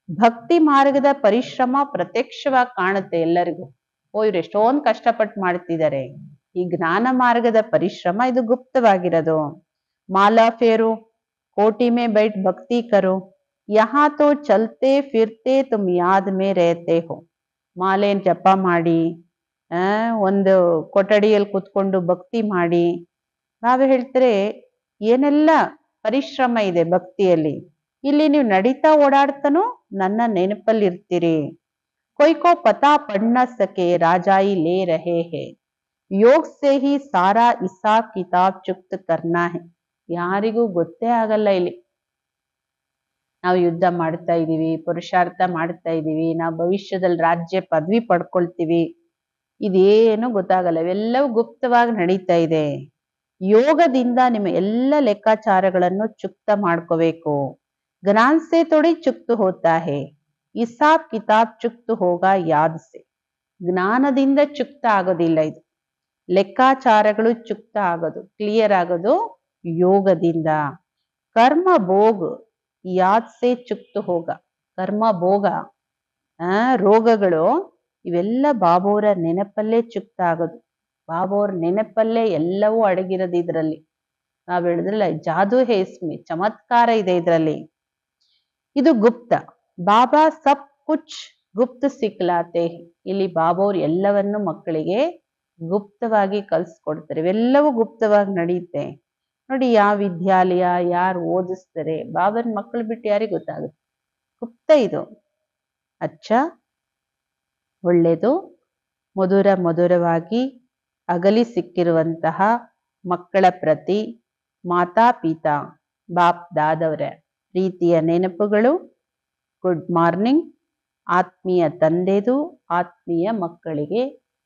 ಭಕ್ತಿ ಮಾರ್ಗದ ಪರಿಶ್ರಮ ಪ್ರತ್ಯಕ್ಷವಾಗಿ ಕಾಣುತ್ತೆ ಎಲ್ಲರಿಗೂ. ಇವ್ರು ಎಷ್ಟೊಂದು ಕಷ್ಟಪಟ್ಟು ಮಾಡ್ತಿದ್ದಾರೆ. ಈ ಜ್ಞಾನ ಮಾರ್ಗದ ಪರಿಶ್ರಮ ಇದು ಗುಪ್ತವಾಗಿರೋದು. ಮಾಲಾ ಫೇರು, ಕೋಟಿ ಮೇ ಬೈಟ್ ಭಕ್ತಿ ಕರೋ, यहाँ तो चलते फिरते तुम याद में रहते हो. ಮಾಲೆನ್ ಜಪ ಮಾಡಿ, ಒಂದು ಕೊಠಡಿಯಲ್ಲಿ ಕುತ್ಕೊಂಡು ಭಕ್ತಿ ಮಾಡಿ. ನಾವು ಹೇಳ್ತಾರೆ ಏನೆಲ್ಲ ಪರಿಶ್ರಮ ಇದೆ ಭಕ್ತಿಯಲ್ಲಿ. ಇಲ್ಲಿ ನೀವು ನಡೀತಾ ಓಡಾಡ್ತಾನೂ ನನ್ನ ನೆನಪಲ್ಲಿ ಇರ್ತೀರಿ. कोई को पता पढ़ न सके राजाई ले रहे हैं, योग से ही सारा हिसाब किताब चुक्त करना है. ಯಾರಿಗೂ ಗೊತ್ತೇ ಆಗಲ್ಲ ಇಲ್ಲಿ ನಾವು ಯುದ್ಧ ಮಾಡ್ತಾ ಇದೀವಿ, ಪುರುಷಾರ್ಥ ಮಾಡ್ತಾ ಇದೀವಿ, ನಾವು ಭವಿಷ್ಯದಲ್ಲಿ ರಾಜ್ಯ ಪದವಿ ಪಡ್ಕೊಳ್ತೀವಿ, ಇದೇನು ಗೊತ್ತಾಗಲ್ಲ. ಇವೆಲ್ಲವೂ ಗುಪ್ತವಾಗಿ ನಡೀತಾ ಇದೆ. ಯೋಗದಿಂದ ನಿಮ್ಮ ಎಲ್ಲ ಲೆಕ್ಕಾಚಾರಗಳನ್ನು ಚುಕ್ತ ಮಾಡ್ಕೋಬೇಕು. ಜ್ಞಾನ ಸೆ ಥೋಡಿ ಚುಕ್ತ ಹೋತಾ ಹೇ, ಹಿಸಾಬ್ ಕಿತಾಬ್ ಚುಕ್ತ ಹೋಗ ಯಾದ್ ಸೆ. ಜ್ಞಾನದಿಂದ ಚುಕ್ತ ಆಗೋದಿಲ್ಲ ಇದು, ಲೆಕ್ಕಾಚಾರಗಳು ಚುಕ್ತ ಆಗೋದು, ಕ್ಲಿಯರ್ ಆಗೋದು ಯೋಗದಿಂದ. ಕರ್ಮ ಭೋಗ್ ಯಾದ್ ಸೆ ಚುಕ್ತ ಹೋಗ. ಕರ್ಮ ಭೋಗ, ರೋಗಗಳು ಇವೆಲ್ಲ ಬಾಬೋರ ನೆನಪಲ್ಲೇ ಚುಕ್ತ ಆಗೋದು. ಬಾಬೋರ ನೆನಪಲ್ಲೇ ಎಲ್ಲವೂ ಅಡಗಿರೋದು ಇದರಲ್ಲಿ. ನಾವ್ ಹೇಳಿದ್ರಲ್ಲ ಜಾದೂ ಹೇ ಇಸ್ಮೆ, ಚಮತ್ಕಾರ ಇದೆ ಇದರಲ್ಲಿ. ಇದು ಗುಪ್ತ. ಬಾಬಾ ಸಬ್ ಕುಚ್ ಗುಪ್ತ ಸಿಕ್ಲಾತೆ. ಇಲ್ಲಿ ಬಾಬೋರ್ ಎಲ್ಲವನ್ನು ಮಕ್ಕಳಿಗೆ ಗುಪ್ತವಾಗಿ ಕಲ್ಸ್ಕೊಡ್ತಾರೆ. ಇವೆಲ್ಲವೂ ಗುಪ್ತವಾಗಿ ನಡೆಯುತ್ತೆ ನೋಡಿ. ಯಾವ ವಿದ್ಯಾಲಯ ಯಾರು ಓದಿಸ್ತಾರೆ, ಬಾಬನ್ ಮಕ್ಕಳು ಬಿಟ್ಟು ಯಾರಿಗೆ ಗೊತ್ತಾಗುತ್ತೆ? ಗುಪ್ತ ಇದು. ಅಚ್ಚ, ಒಳ್ಳೆಯದು. ಮಧುರವಾಗಿ ಅಗಲಿ ಸಿಕ್ಕಿರುವಂತಹ ಮಕ್ಕಳ ಪ್ರತಿ ಮಾತಾ ಪಿತಾ ಬಾಪ್ ದಾದವರ ಪ್ರೀತಿಯ ನೆನಪುಗಳು. Good morning. ಆತ್ಮೀಯ ತಂದೆದು ಆತ್ಮೀಯ ಮಕ್ಕಳಿಗೆ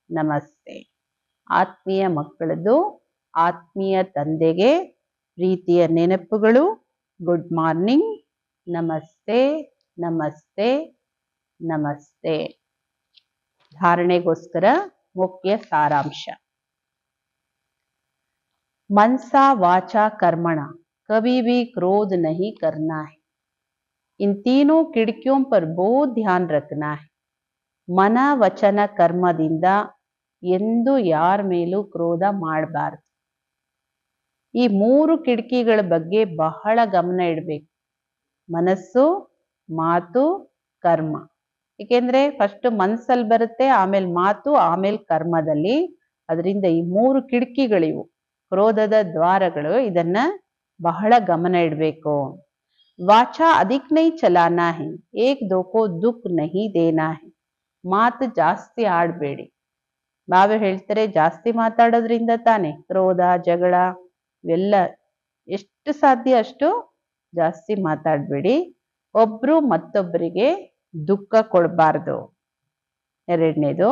ನಮಸ್ತೆ. ಆತ್ಮೀಯ ಮಕ್ಕಳದು ಆತ್ಮೀಯ ತಂದೆಗೆ ಪ್ರೀತಿಯ ನೆನಪುಗಳು. Good morning. ನಮಸ್ತೆ ನಮಸ್ತೆ ನಮಸ್ತೆ. ಧಾರಣೆಗೋಸ್ಕರ ಮುಖ್ಯ ಸಾರಾಂಶ. मनसा वाचा कर्मणा कभी भी क्रोध नहीं करना है. इन तीनों खिड़कियों पर बहुत ध्यान रखना है. ಮನ ವಚನ ಕರ್ಮದಿಂದ ಎಂದು ಯಾರ ಮೇಲೂ ಕ್ರೋಧ ಮಾಡಬಾರ್ದು. ಈ 3 ಕಿಟಕಿಗಳ ಬಗ್ಗೆ ಬಹಳ ಗಮನ ಇಡಬೇಕು. ಮನಸ್ಸು, ಮಾತು, ಕರ್ಮ. ಏಕೆಂದ್ರೆ ಫಸ್ಟ್ ಮನಸ್ಸಲ್ಲಿ ಬರುತ್ತೆ, ಆಮೇಲೆ ಮಾತು, ಆಮೇಲೆ ಕರ್ಮದಲ್ಲಿ. ಅದರಿಂದ ಈ 3 ಕಿಟಕಿಗಳಿವು, ಕ್ರೋಧದ ದ್ವಾರಗಳು. ಇದನ್ನ ಬಹಳ ಗಮನ ಇಡಬೇಕು. ವಾಚಾ ಅಧಿಕ್ ನಹೀ ಚಲಾನಾ ಹೈ, ಏಕ್ ದೋ ಕೋ ದುಃಖ ನಹೀ ದೇನಾ ಹೈ. ಮಾತು ಜಾಸ್ತಿ ಆಡಬೇಡಿ. ಬಾಬಾ ಹೇಳ್ತಾರೆ ಜಾಸ್ತಿ ಮಾತಾಡೋದ್ರಿಂದ ತಾನೆ ಕ್ರೋಧ, ಜಗಳ ಇವೆಲ್ಲ. ಎಷ್ಟು ಸಾಧ್ಯ ಅಷ್ಟು ಜಾಸ್ತಿ ಮಾತಾಡಬೇಡಿ. ಒಬ್ರು ಮತ್ತೊಬ್ಬರಿಗೆ ದುಃಖ ಕೊಡಬಾರ್ದು. ಎರಡನೇದು,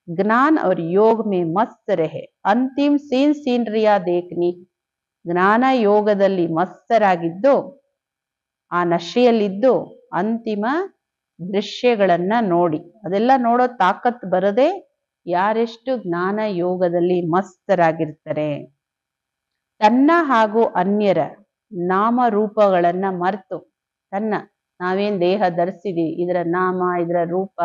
ಜ್ಞಾನ और योग में मस्त रहे, अंतिम सीनरिया देखनी. ಜ್ಞಾನ ಯೋಗದಲ್ಲಿ ಮಸ್ತರಾಗಿದ್ದು, ಆ ನಶೆಯಲ್ಲಿದ್ದು ಅಂತಿಮ ದೃಶ್ಯಗಳನ್ನ ನೋಡಿ. ಅದೆಲ್ಲ ನೋಡೋ ತಾಕತ್ ಬರದೆ ಯಾರೆಷ್ಟು ಜ್ಞಾನ ಯೋಗದಲ್ಲಿ ಮಸ್ತರಾಗಿರ್ತಾರೆ. ತನ್ನ ಹಾಗೂ ಅನ್ಯರ ನಾಮರೂಪಗಳನ್ನ ಮರೆತು, ನಾವೇನ್ ದೇಹ ಧರಿಸಿದೀವಿ, ಇದರ ನಾಮ, ಇದರ ರೂಪ,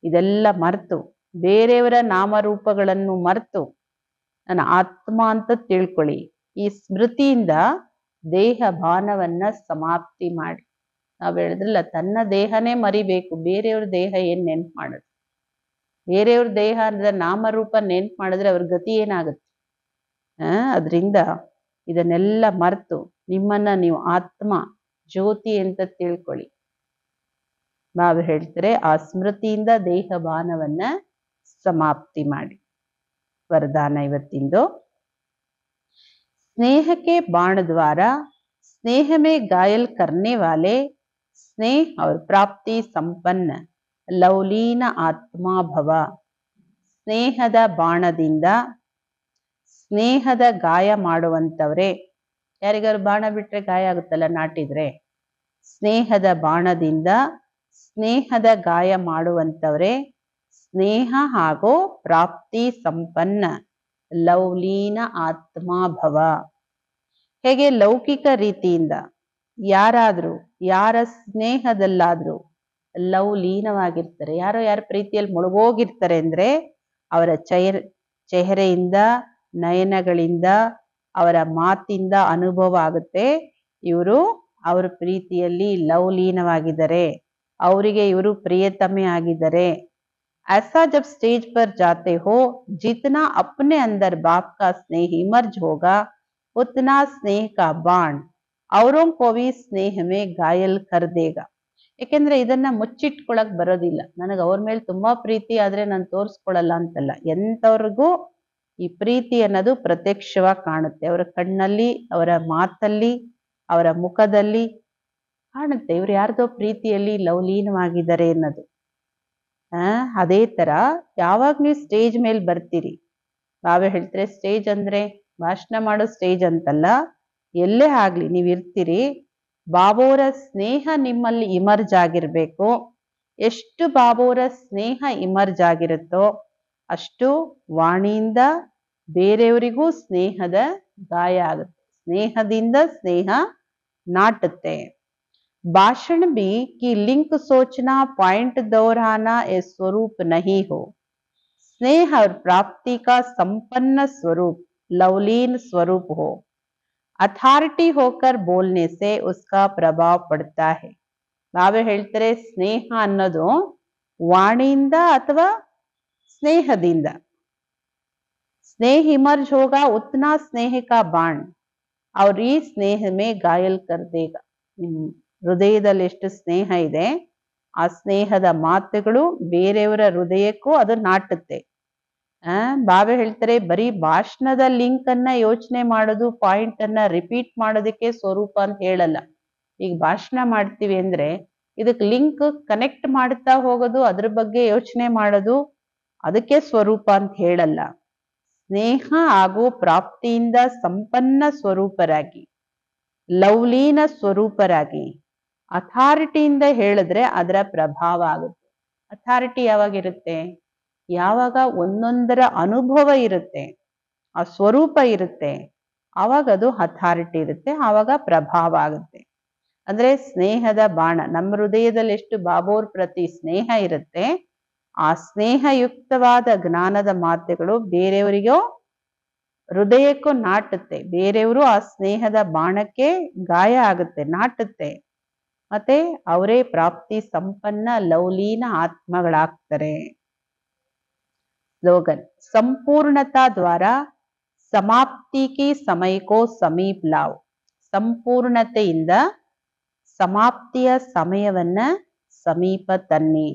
ಇದೆಲ್ಲ ಮರೆತು, ಬೇರೆಯವರ ನಾಮರೂಪಗಳನ್ನು ಮರೆತು ನನ್ನ ಆತ್ಮ ಅಂತ ತಿಳ್ಕೊಳ್ಳಿ. ಈ ಸ್ಮೃತಿಯಿಂದ ದೇಹ ಭಾನವನ್ನ ಸಮಾಪ್ತಿ ಮಾಡಿ. ನಾವ್ ಹೇಳಿದ್ರಲ್ಲ, ತನ್ನ ದೇಹನೇ ಮರಿಬೇಕು, ಬೇರೆಯವ್ರ ದೇಹ ಏನ್ ನೆನ್ಪು ಮಾಡೋದು? ಬೇರೆಯವ್ರ ದೇಹ ಅಂದ್ರೆ ನಾಮರೂಪ ನೆನ್ಪು ಮಾಡಿದ್ರೆ ಅವ್ರ ಗತಿ ಏನಾಗುತ್ತೆ? ಅದರಿಂದ ಇದನ್ನೆಲ್ಲ ಮರೆತು ನಿಮ್ಮನ್ನ ನೀವು ಆತ್ಮ ಜ್ಯೋತಿ ಅಂತ ತಿಳ್ಕೊಳ್ಳಿ. ನಾವು ಹೇಳ್ತಾರೆ, ಆ ಸ್ಮೃತಿಯಿಂದ ದೇಹ ಭಾನವನ್ನ ಸಮಾಪ್ತಿ ಮಾಡಿ. ವರದಾನ ಇವತ್ತಿಂದು, स्नेह के बाण द्वारा स्नेह में घायल करने वाले स्नेह और प्राप्ति संपन्न लवलीन आत्मा भव. ಸ್ನೇಹದ ಬಾಣದಿಂದ ಸ್ನೇಹದ ಗಾಯ ಮಾಡುವಂತವ್ರೆ. ಯಾರಿಗಾರು ಬಾಣ ಬಿಟ್ರೆ ಗಾಯ ಆಗುತ್ತಲ್ಲ, ನಾಟಿದ್ರೆ. ಸ್ನೇಹದ ಬಾಣದಿಂದ ಸ್ನೇಹದ ಗಾಯ ಮಾಡುವಂತವ್ರೆ ಸ್ನೇಹ ಹಾಗೂ ಪ್ರಾಪ್ತಿ ಸಂಪನ್ನ ಲವಲೀನ ಆತ್ಮ ಭವ. ಹೇಗೆ ಲೌಕಿಕ ರೀತಿಯಿಂದ ಯಾರಾದ್ರೂ ಯಾರ ಸ್ನೇಹದಲ್ಲಾದ್ರೂ ಲವಲೀನವಾಗಿರ್ತಾರೆ, ಯಾರ ಪ್ರೀತಿಯಲ್ಲಿ ಮುಳುಗೋಗಿರ್ತಾರೆ ಅಂದ್ರೆ ಅವರ ಚೆಹರೆಯಿಂದ, ನಯನಗಳಿಂದ, ಅವರ ಮಾತಿಂದ ಅನುಭವ ಆಗುತ್ತೆ, ಇವರು ಅವರ ಪ್ರೀತಿಯಲ್ಲಿ ಲವಲೀನವಾಗಿದ್ದಾರೆ, ಅವರಿಗೆ ಇವರು ಪ್ರಿಯತಮೆ ಆಗಿದ್ದಾರೆ. ऐसा जब स्टेज पर जाते हो, जितना अपने अंदर बाप का स्नेह इमर्ज होगा, उतना स्नेह का बाण औरों को भी स्नेह में घायल कर देगा. ಯಾಕೆಂದ್ರೆ ಇದನ್ನ ಮುಚ್ಚಿಟ್ಕೊಳಕ್ ಬರೋದಿಲ್ಲ. ನನಗೆ ಅವ್ರ ಮೇಲೆ ತುಂಬಾ ಪ್ರೀತಿ ಆದ್ರೆ ನಾನು ತೋರಿಸ್ಕೊಳಲ್ಲ ಅಂತಲ್ಲ. ಎಂತವ್ರಿಗೂ ಈ ಪ್ರೀತಿ ಅನ್ನೋದು ಪ್ರತ್ಯಕ್ಷವಾಗಿ ಕಾಣುತ್ತೆ. ಅವರ ಕಣ್ಣಲ್ಲಿ, ಅವರ ಮಾತಲ್ಲಿ, ಅವರ ಮುಖದಲ್ಲಿ ಕಾಣುತ್ತೆ ಇವ್ರು ಯಾರ್ದೋ ಪ್ರೀತಿಯಲ್ಲಿ ಲವಲೀನವಾಗಿದ್ದಾರೆ ಅನ್ನೋದು. ಅದೇ ತರ ಯಾವಾಗ ನೀವು ಸ್ಟೇಜ್ ಮೇಲೆ ಬರ್ತೀರಿ, ನಾವೇ ಹೇಳ್ತಾರೆ ಸ್ಟೇಜ್ ಅಂದ್ರೆ ಭಾಷಣ ಮಾಡೋ ಸ್ಟೇಜ್ ಅಂತಲ್ಲ, ಎಲ್ಲೇ ಆಗ್ಲಿ ನೀವ್ ಇರ್ತೀರಿ, ಬಾಬೋರ ಸ್ನೇಹ ನಿಮ್ಮಲ್ಲಿ ಇಮರ್ಜ್ ಆಗಿರ್ಬೇಕು. ಎಷ್ಟು ಬಾಬೋರ ಸ್ನೇಹ ಇಮರ್ಜ್ ಆಗಿರುತ್ತೋ ಅಷ್ಟು ವಾಣಿಯಿಂದ ಬೇರೆಯವರಿಗೂ ಸ್ನೇಹದ ಗಾಯ ಆಗುತ್ತೆ, ಸ್ನೇಹದಿಂದ ಸ್ನೇಹ ನಾಟುತ್ತೆ. भाषण भी कि लिंक सोचना, पॉइंट दोहराना ये स्वरूप नहीं हो. स्नेह और प्राप्ति का संपन्न स्वरूप लवलीन स्वरूप हो. अथॉरिटी होकर बोलने से उसका प्रभाव पड़ता है. ನಾವೇ ಹೇಳ್ತಾರೆ ಸ್ನೇಹ ಅನ್ನೋದು ವಾಣಿಯಿಂದ ಅಥವಾ ಸ್ನೇಹದಿಂದ. स्नेह इमर्ज होगा, उतना स्नेह का बाण और ಈ स्नेह में घायल कर देगा. ಹೃದಯದಲ್ಲಿ ಎಷ್ಟು ಸ್ನೇಹ ಇದೆ, ಆ ಸ್ನೇಹದ ಮಾತುಗಳು ಬೇರೆಯವರ ಹೃದಯಕ್ಕೂ ಅದು ನಾಟುತ್ತೆ. ಬಾಬೆ ಹೇಳ್ತಾರೆ, ಬರೀ ಭಾಷಣದ ಲಿಂಕ್ ಅನ್ನ ಯೋಚನೆ ಮಾಡೋದು, ಪಾಯಿಂಟ್ ಅನ್ನ ರಿಪೀಟ್ ಮಾಡೋದಕ್ಕೆ ಸ್ವರೂಪ ಅಂತ ಹೇಳಲ್ಲ. ಈಗ ಭಾಷಣ ಮಾಡ್ತೀವಿ ಅಂದ್ರೆ ಇದಕ್ಕೆ ಲಿಂಕ್ ಕನೆಕ್ಟ್ ಮಾಡ್ತಾ ಹೋಗೋದು, ಅದ್ರ ಬಗ್ಗೆ ಯೋಚನೆ ಮಾಡೋದು, ಅದಕ್ಕೆ ಸ್ವರೂಪ ಅಂತ ಹೇಳಲ್ಲ. ಸ್ನೇಹ ಹಾಗೂ ಪ್ರಾಪ್ತಿಯಿಂದ ಸಂಪನ್ನ ಸ್ವರೂಪರಾಗಿ, ಲವಲೀನ ಸ್ವರೂಪರಾಗಿ, ಅಥಾರಿಟಿಯಿಂದ ಹೇಳಿದ್ರೆ ಅದರ ಪ್ರಭಾವ ಆಗುತ್ತೆ. ಅಥಾರಿಟಿ ಯಾವಾಗಿರುತ್ತೆ? ಯಾವಾಗ ಒಂದೊಂದರ ಅನುಭವ ಇರುತ್ತೆ, ಆ ಸ್ವರೂಪ ಇರುತ್ತೆ, ಆವಾಗ ಅದು ಅಥಾರಿಟಿ ಇರುತ್ತೆ, ಆವಾಗ ಪ್ರಭಾವ ಆಗುತ್ತೆ. ಅಂದ್ರೆ ಸ್ನೇಹದ ಬಾಣ, ನಮ್ಮ ಹೃದಯದಲ್ಲಿ ಎಷ್ಟು ಬಾಬೋರ್ ಪ್ರತಿ ಸ್ನೇಹ ಇರುತ್ತೆ, ಆ ಸ್ನೇಹಯುಕ್ತವಾದ ಜ್ಞಾನದ ಮಾತುಗಳು ಬೇರೆಯವರಿಗೂ ಹೃದಯಕ್ಕೂ ನಾಟುತ್ತೆ. ಬೇರೆಯವರು ಆ ಸ್ನೇಹದ ಬಾಣಕ್ಕೆ ಗಾಯ ಆಗುತ್ತೆ, ನಾಟುತ್ತೆ. ಮತ್ತೆ ಅವರೇ ಪ್ರಾಪ್ತಿ ಸಂಪನ್ನ ಲವಲೀನ ಆತ್ಮಗಳಾಗ್ತಾರೆ. ಸ್ಲೋಗನ್, ಸಂಪೂರ್ಣತಾ ದ್ವಾರ ಸಮಾಪ್ತಿ ಕಿ ಸಮಯಕ್ಕೋ ಸಮೀಪ್ ಲಾವ್. ಸಂಪೂರ್ಣತೆಯಿಂದ ಸಮಾಪ್ತಿಯ ಸಮಯವನ್ನ ಸಮೀಪ ತನ್ನಿ.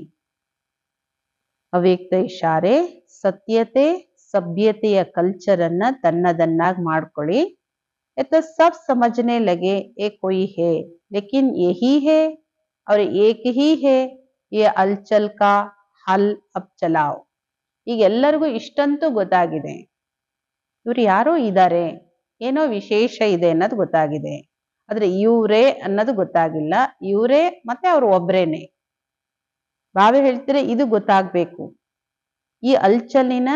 ಅವ್ಯಕ್ತ ಇಶಾರೆ, ಸತ್ಯತೆ ಸಭ್ಯತೆಯ ಕಲ್ಚರ್ ಅನ್ನ ತನ್ನದನ್ನಾಗಿ ಮಾಡ್ಕೊಳ್ಳಿ. तो सब समझने लगे ये कोई है लेकिन यही है और एक ही है, ये हलचल का हल अब चलाओ. ಈಗ ಎಲ್ಲರಿಗೂ ಇಷ್ಟಂತೂ ಗೊತ್ತಾಗಿದೆ, ಇವ್ರು ಯಾರೋ ಇದ್ದಾರೆ, ಏನೋ ವಿಶೇಷ ಇದೆ ಅನ್ನೋದು ಗೊತ್ತಾಗಿದೆ. ಆದ್ರೆ ಇವ್ರೇ ಅನ್ನೋದು ಗೊತ್ತಾಗಿಲ್ಲ. ಇವ್ರೇ ಮತ್ತೆ ಅವ್ರು ಒಬ್ರೇನೆ. ಬಾವೆ ಹೇಳ್ತಾರೆ ಇದು ಗೊತ್ತಾಗ್ಬೇಕು. ಈ ಹಲ್ಚಲಿನ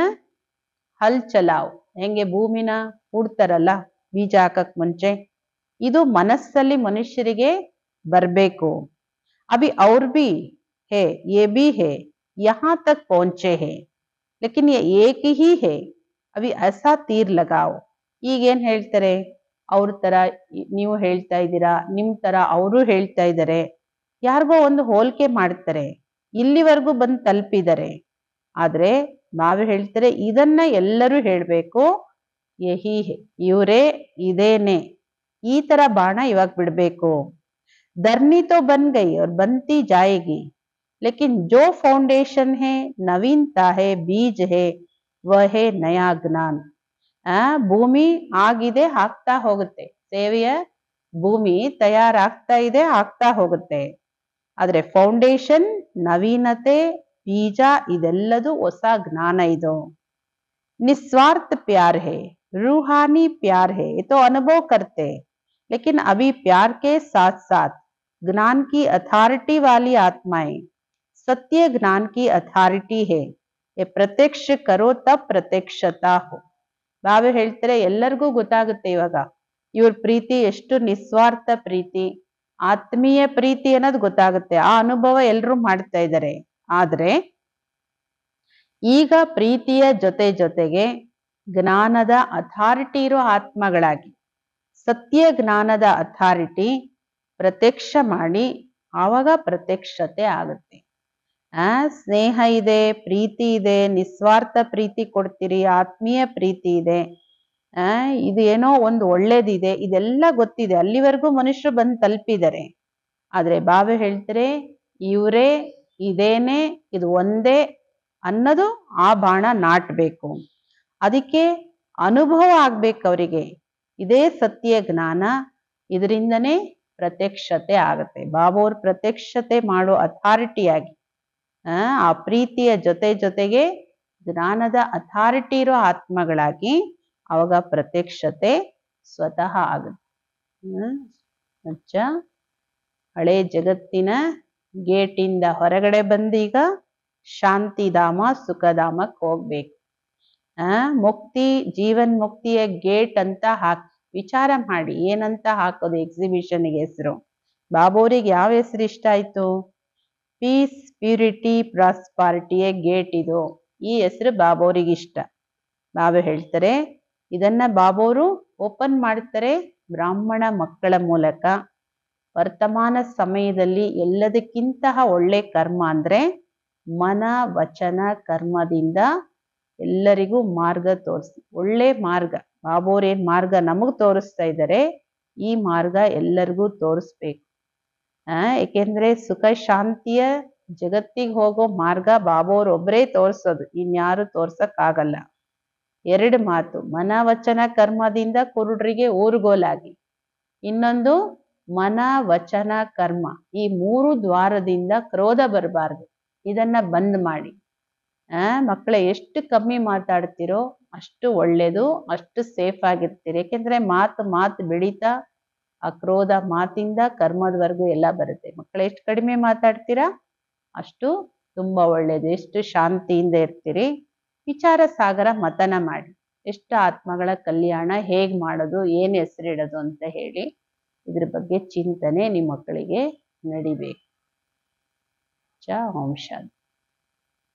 ಹಲ್ ಚಲಾವ್, ಹೆಂಗೆ ಭೂಮಿನ ಹೂಡ್ತಾರಲ್ಲ ಬೀಜ ಹಾಕಕ್ ಮುಂಚೆ, ಇದು ಮನಸ್ಸಲ್ಲಿ ಮನುಷ್ಯರಿಗೆ ಬರ್ಬೇಕು. ಅಭಿ ಅವ್ರ ಬಿ ಹೇ, ಯೇ ಬಿ ಹೇ, ಯಹಾ ತಕ್ ಪਹੁಂಚೆ ಹೇ, ಲೇಕಿನ್ ಯೇ ಏಕ್ ಹಿ ಹೇ, ಅಭಿ ಐಸಾ ತೀರ್ ಲಗಾವ್. ಈಗೇನ್ ಹೇಳ್ತಾರೆ, ಅವ್ರ ತರ ನೀವು ಹೇಳ್ತಾ ಇದ್ದೀರಾ, ನಿಮ್ ತರ ಅವರು ಹೇಳ್ತಾ ಇದ್ದಾರೆ, ಯಾರಿಗೋ ಒಂದು ಹೋಲಿಕೆ ಮಾಡ್ತಾರೆ, ಇಲ್ಲಿವರೆಗೂ ಬಂದು ತಲುಪಿದ್ದಾರೆ. ಆದ್ರೆ ಬಾವೆ ಹೇಳ್ತಾರೆ ಇದನ್ನ ಎಲ್ಲರೂ ಹೇಳ್ಬೇಕು, ಯಹಿ ಹೇ, ಇವರೇ, ಇದೇನೆ, ಈ ತರ ಬಾಣ ಇವಾಗ ಬಿಡ್ಬೇಕು. धरनी तो बन गई और बनती जाएगी, लेकिन जो फाउंडेशन है, नवीनता है, बीज है, वह है नया ज्ञान. ಭೂಮಿ ಆಗಿದೆ, ಆಗ್ತಾ ಹೋಗುತ್ತೆ. ಸೇವೆಯ ಭೂಮಿ ತಯಾರಾಗ್ತಾ ಇದೆ, ಆಗ್ತಾ ಹೋಗುತ್ತೆ. ಆದ್ರೆ ಫೌಂಡೇಶನ್, ನವೀನತೆ, ಬೀಜ ಇದೆಲ್ಲದು ಹೊಸ ಜ್ಞಾನ. ಇದು निस्वार्थ प्यार है, रूहानी प्यार है, ये तो अनुभव करते, लेकिन अभी प्यार के साथ साथ ज्ञान की अथॉरिटी वाली आत्माएं, सत्य ज्ञान की अथॉरिटी है, ये प्रत्यक्ष करो तब प्रत्यक्षता हो. ಬಾವೆ ಹೇಳ್ತಾರೆ ಎಲ್ಲರಿಗೂ ಗೊತ್ತಾಗುತ್ತೆ ಇವಾಗ ಇವ್ರ ಪ್ರೀತಿ ಎಷ್ಟು ನಿಸ್ವಾರ್ಥ ಪ್ರೀತಿ, ಆತ್ಮೀಯ ಪ್ರೀತಿ ಅನ್ನೋದು ಗೊತ್ತಾಗುತ್ತೆ. ಆ ಅನುಭವ ಎಲ್ಲರೂ ಮಾಡ್ತಾ ಇದ್ದಾರೆ. ಆದ್ರೆ ಈಗ ಪ್ರೀತಿಯ ಜೊತೆ ಜೊತೆಗೆ ಜ್ಞಾನದ ಅಥಾರಿಟಿ ಇರೋ ಆತ್ಮಗಳಾಗಿ, ಸತ್ಯ ಜ್ಞಾನದ ಅಥಾರಿಟಿ ಪ್ರತ್ಯಕ್ಷ ಮಾಡಿ, ಆವಾಗ ಪ್ರತ್ಯಕ್ಷತೆ ಆಗುತ್ತೆ. ಸ್ನೇಹ ಇದೆ, ಪ್ರೀತಿ ಇದೆ, ನಿಸ್ವಾರ್ಥ ಪ್ರೀತಿ ಕೊಡ್ತೀರಿ, ಆತ್ಮೀಯ ಪ್ರೀತಿ ಇದೆ, ಇದು ಏನೋ ಒಂದು ಒಳ್ಳೇದಿದೆ, ಇದೆಲ್ಲ ಗೊತ್ತಿದೆ. ಅಲ್ಲಿವರೆಗೂ ಮನುಷ್ಯರು ಬಂದು ತಲುಪಿದ್ದಾರೆ. ಆದ್ರೆ ಬಾವೆ ಹೇಳ್ತಾರೆ ಇವರೇ, ಇದೇನೆ, ಇದು ಒಂದೇ ಅನ್ನೋದು ಆ ಬಾಣ ನಾಟ್ಬೇಕು. ಅದಕ್ಕೆ ಅನುಭವ ಆಗ್ಬೇಕು ಅವರಿಗೆ. ಇದೇ ಸತ್ಯ ಜ್ಞಾನ, ಇದರಿಂದನೇ ಪ್ರತ್ಯಕ್ಷತೆ ಆಗತ್ತೆ. ಬಾಬಾವ್ರ ಪ್ರತ್ಯಕ್ಷತೆ ಮಾಡೋ ಅಥಾರಿಟಿಯಾಗಿ, ಆ ಪ್ರೀತಿಯ ಜೊತೆ ಜೊತೆಗೆ ಜ್ಞಾನದ ಅಥಾರಿಟಿ ಇರೋ ಆತ್ಮಗಳಾಗಿ ಅವಾಗ ಪ್ರತ್ಯಕ್ಷತೆ ಸ್ವತಃ ಆಗುತ್ತೆ. ಹಳೆ ಜಗತ್ತಿನ ಗೇಟಿಂದ ಹೊರಗಡೆ ಬಂದೀಗ ಶಾಂತಿಧಾಮ, ಸುಖಧಾಮಕ್ಕೆ ಹೋಗ್ಬೇಕು. ಮುಕ್ತಿ, ಜೀವನ್ ಮುಕ್ತಿಯ ಗೇಟ್ ಅಂತ ವಿಚಾರ ಮಾಡಿ ಏನಂತ ಹಾಕೋದು ಎಕ್ಸಿಬಿಷನ್ಗೆ ಹೆಸರು. ಬಾಬೋರಿಗೆ ಯಾವ ಹೆಸರು ಇಷ್ಟ ಆಯ್ತು? ಪೀಸ್, ಪ್ಯೂರಿಟಿ, ಪ್ರಾಸ್ಪಾರಿಟಿಯ ಗೇಟ್ ಇದು. ಈ ಹೆಸರು ಬಾಬೋರಿಗೆ ಇಷ್ಟ. ಬಾಬಾ ಹೇಳ್ತಾರೆ ಇದನ್ನ ಬಾಬೋರು ಓಪನ್ ಮಾಡ್ತಾರೆ ಬ್ರಾಹ್ಮಣ ಮಕ್ಕಳ ಮೂಲಕ. ವರ್ತಮಾನ ಸಮಯದಲ್ಲಿ ಎಲ್ಲದಕ್ಕಿಂತ ಒಳ್ಳೆ ಕರ್ಮ ಅಂದ್ರೆ ಮನ, ವಚನ, ಕರ್ಮದಿಂದ ಎಲ್ಲರಿಗೂ ಮಾರ್ಗ ತೋರಿಸಿ, ಒಳ್ಳೆ ಮಾರ್ಗ. ಬಾಬೋರೇನ್ ಮಾರ್ಗ ನಮಗ್ ತೋರಿಸ್ತಾ ಇದ್ದಾರೆ, ಈ ಮಾರ್ಗ ಎಲ್ಲರಿಗೂ ತೋರಿಸ್ಬೇಕು. ಏಕೆಂದ್ರೆ ಸುಖ ಶಾಂತಿಯ ಜಗತ್ತಿಗೆ ಹೋಗೋ ಮಾರ್ಗ ಬಾಬೋರ್ ಒಬ್ಬರೇ ತೋರ್ಸೋದು, ಇನ್ಯಾರು ತೋರ್ಸಕ್ ಆಗಲ್ಲ. ಎರಡು ಮಾತು, ಮನ, ವಚನ, ಕರ್ಮದಿಂದ ಕುರುಡ್ರಿಗೆ ಊರುಗೋಲಾಗಿ. ಇನ್ನೊಂದು ಮನ, ವಚನ, ಕರ್ಮ, ಈ ಮೂರು ದ್ವಾರದಿಂದ ಕ್ರೋಧ ಬರಬಾರ್ದು. ಇದನ್ನ ಬಂದ್ ಮಾಡಿ. ಮಕ್ಕಳ ಎಷ್ಟು ಕಮ್ಮಿ ಮಾತಾಡ್ತಿರೋ ಅಷ್ಟು ಒಳ್ಳೇದು, ಅಷ್ಟು ಸೇಫ್ ಆಗಿರ್ತೀರಿ. ಯಾಕೆಂದ್ರೆ ಮಾತು ಬೆಳೀತಾ ಆ ಕ್ರೋಧ ಮಾತಿಂದ ಕರ್ಮದವರೆಗೂ ಎಲ್ಲ ಬರುತ್ತೆ. ಮಕ್ಕಳು ಎಷ್ಟು ಕಡಿಮೆ ಮಾತಾಡ್ತೀರಾ ಅಷ್ಟು ತುಂಬಾ ಒಳ್ಳೇದು. ಎಷ್ಟು ಶಾಂತಿಯಿಂದ ಇರ್ತೀರಿ. ವಿಚಾರ ಸಾಗರ ಮತನ ಮಾಡಿ, ಎಷ್ಟು ಆತ್ಮಗಳ ಕಲ್ಯಾಣ ಹೇಗ್ ಮಾಡೋದು, ಏನ್ ಹೆಸರಿಡೋದು ಅಂತ ಹೇಳಿ ಇದ್ರ ಬಗ್ಗೆ ಚಿಂತನೆ ನಿಮ್ಮ ಮಕ್ಕಳಿಗೆ ನಡಿಬೇಕು. ಓಂ ಶಾಂತಿ.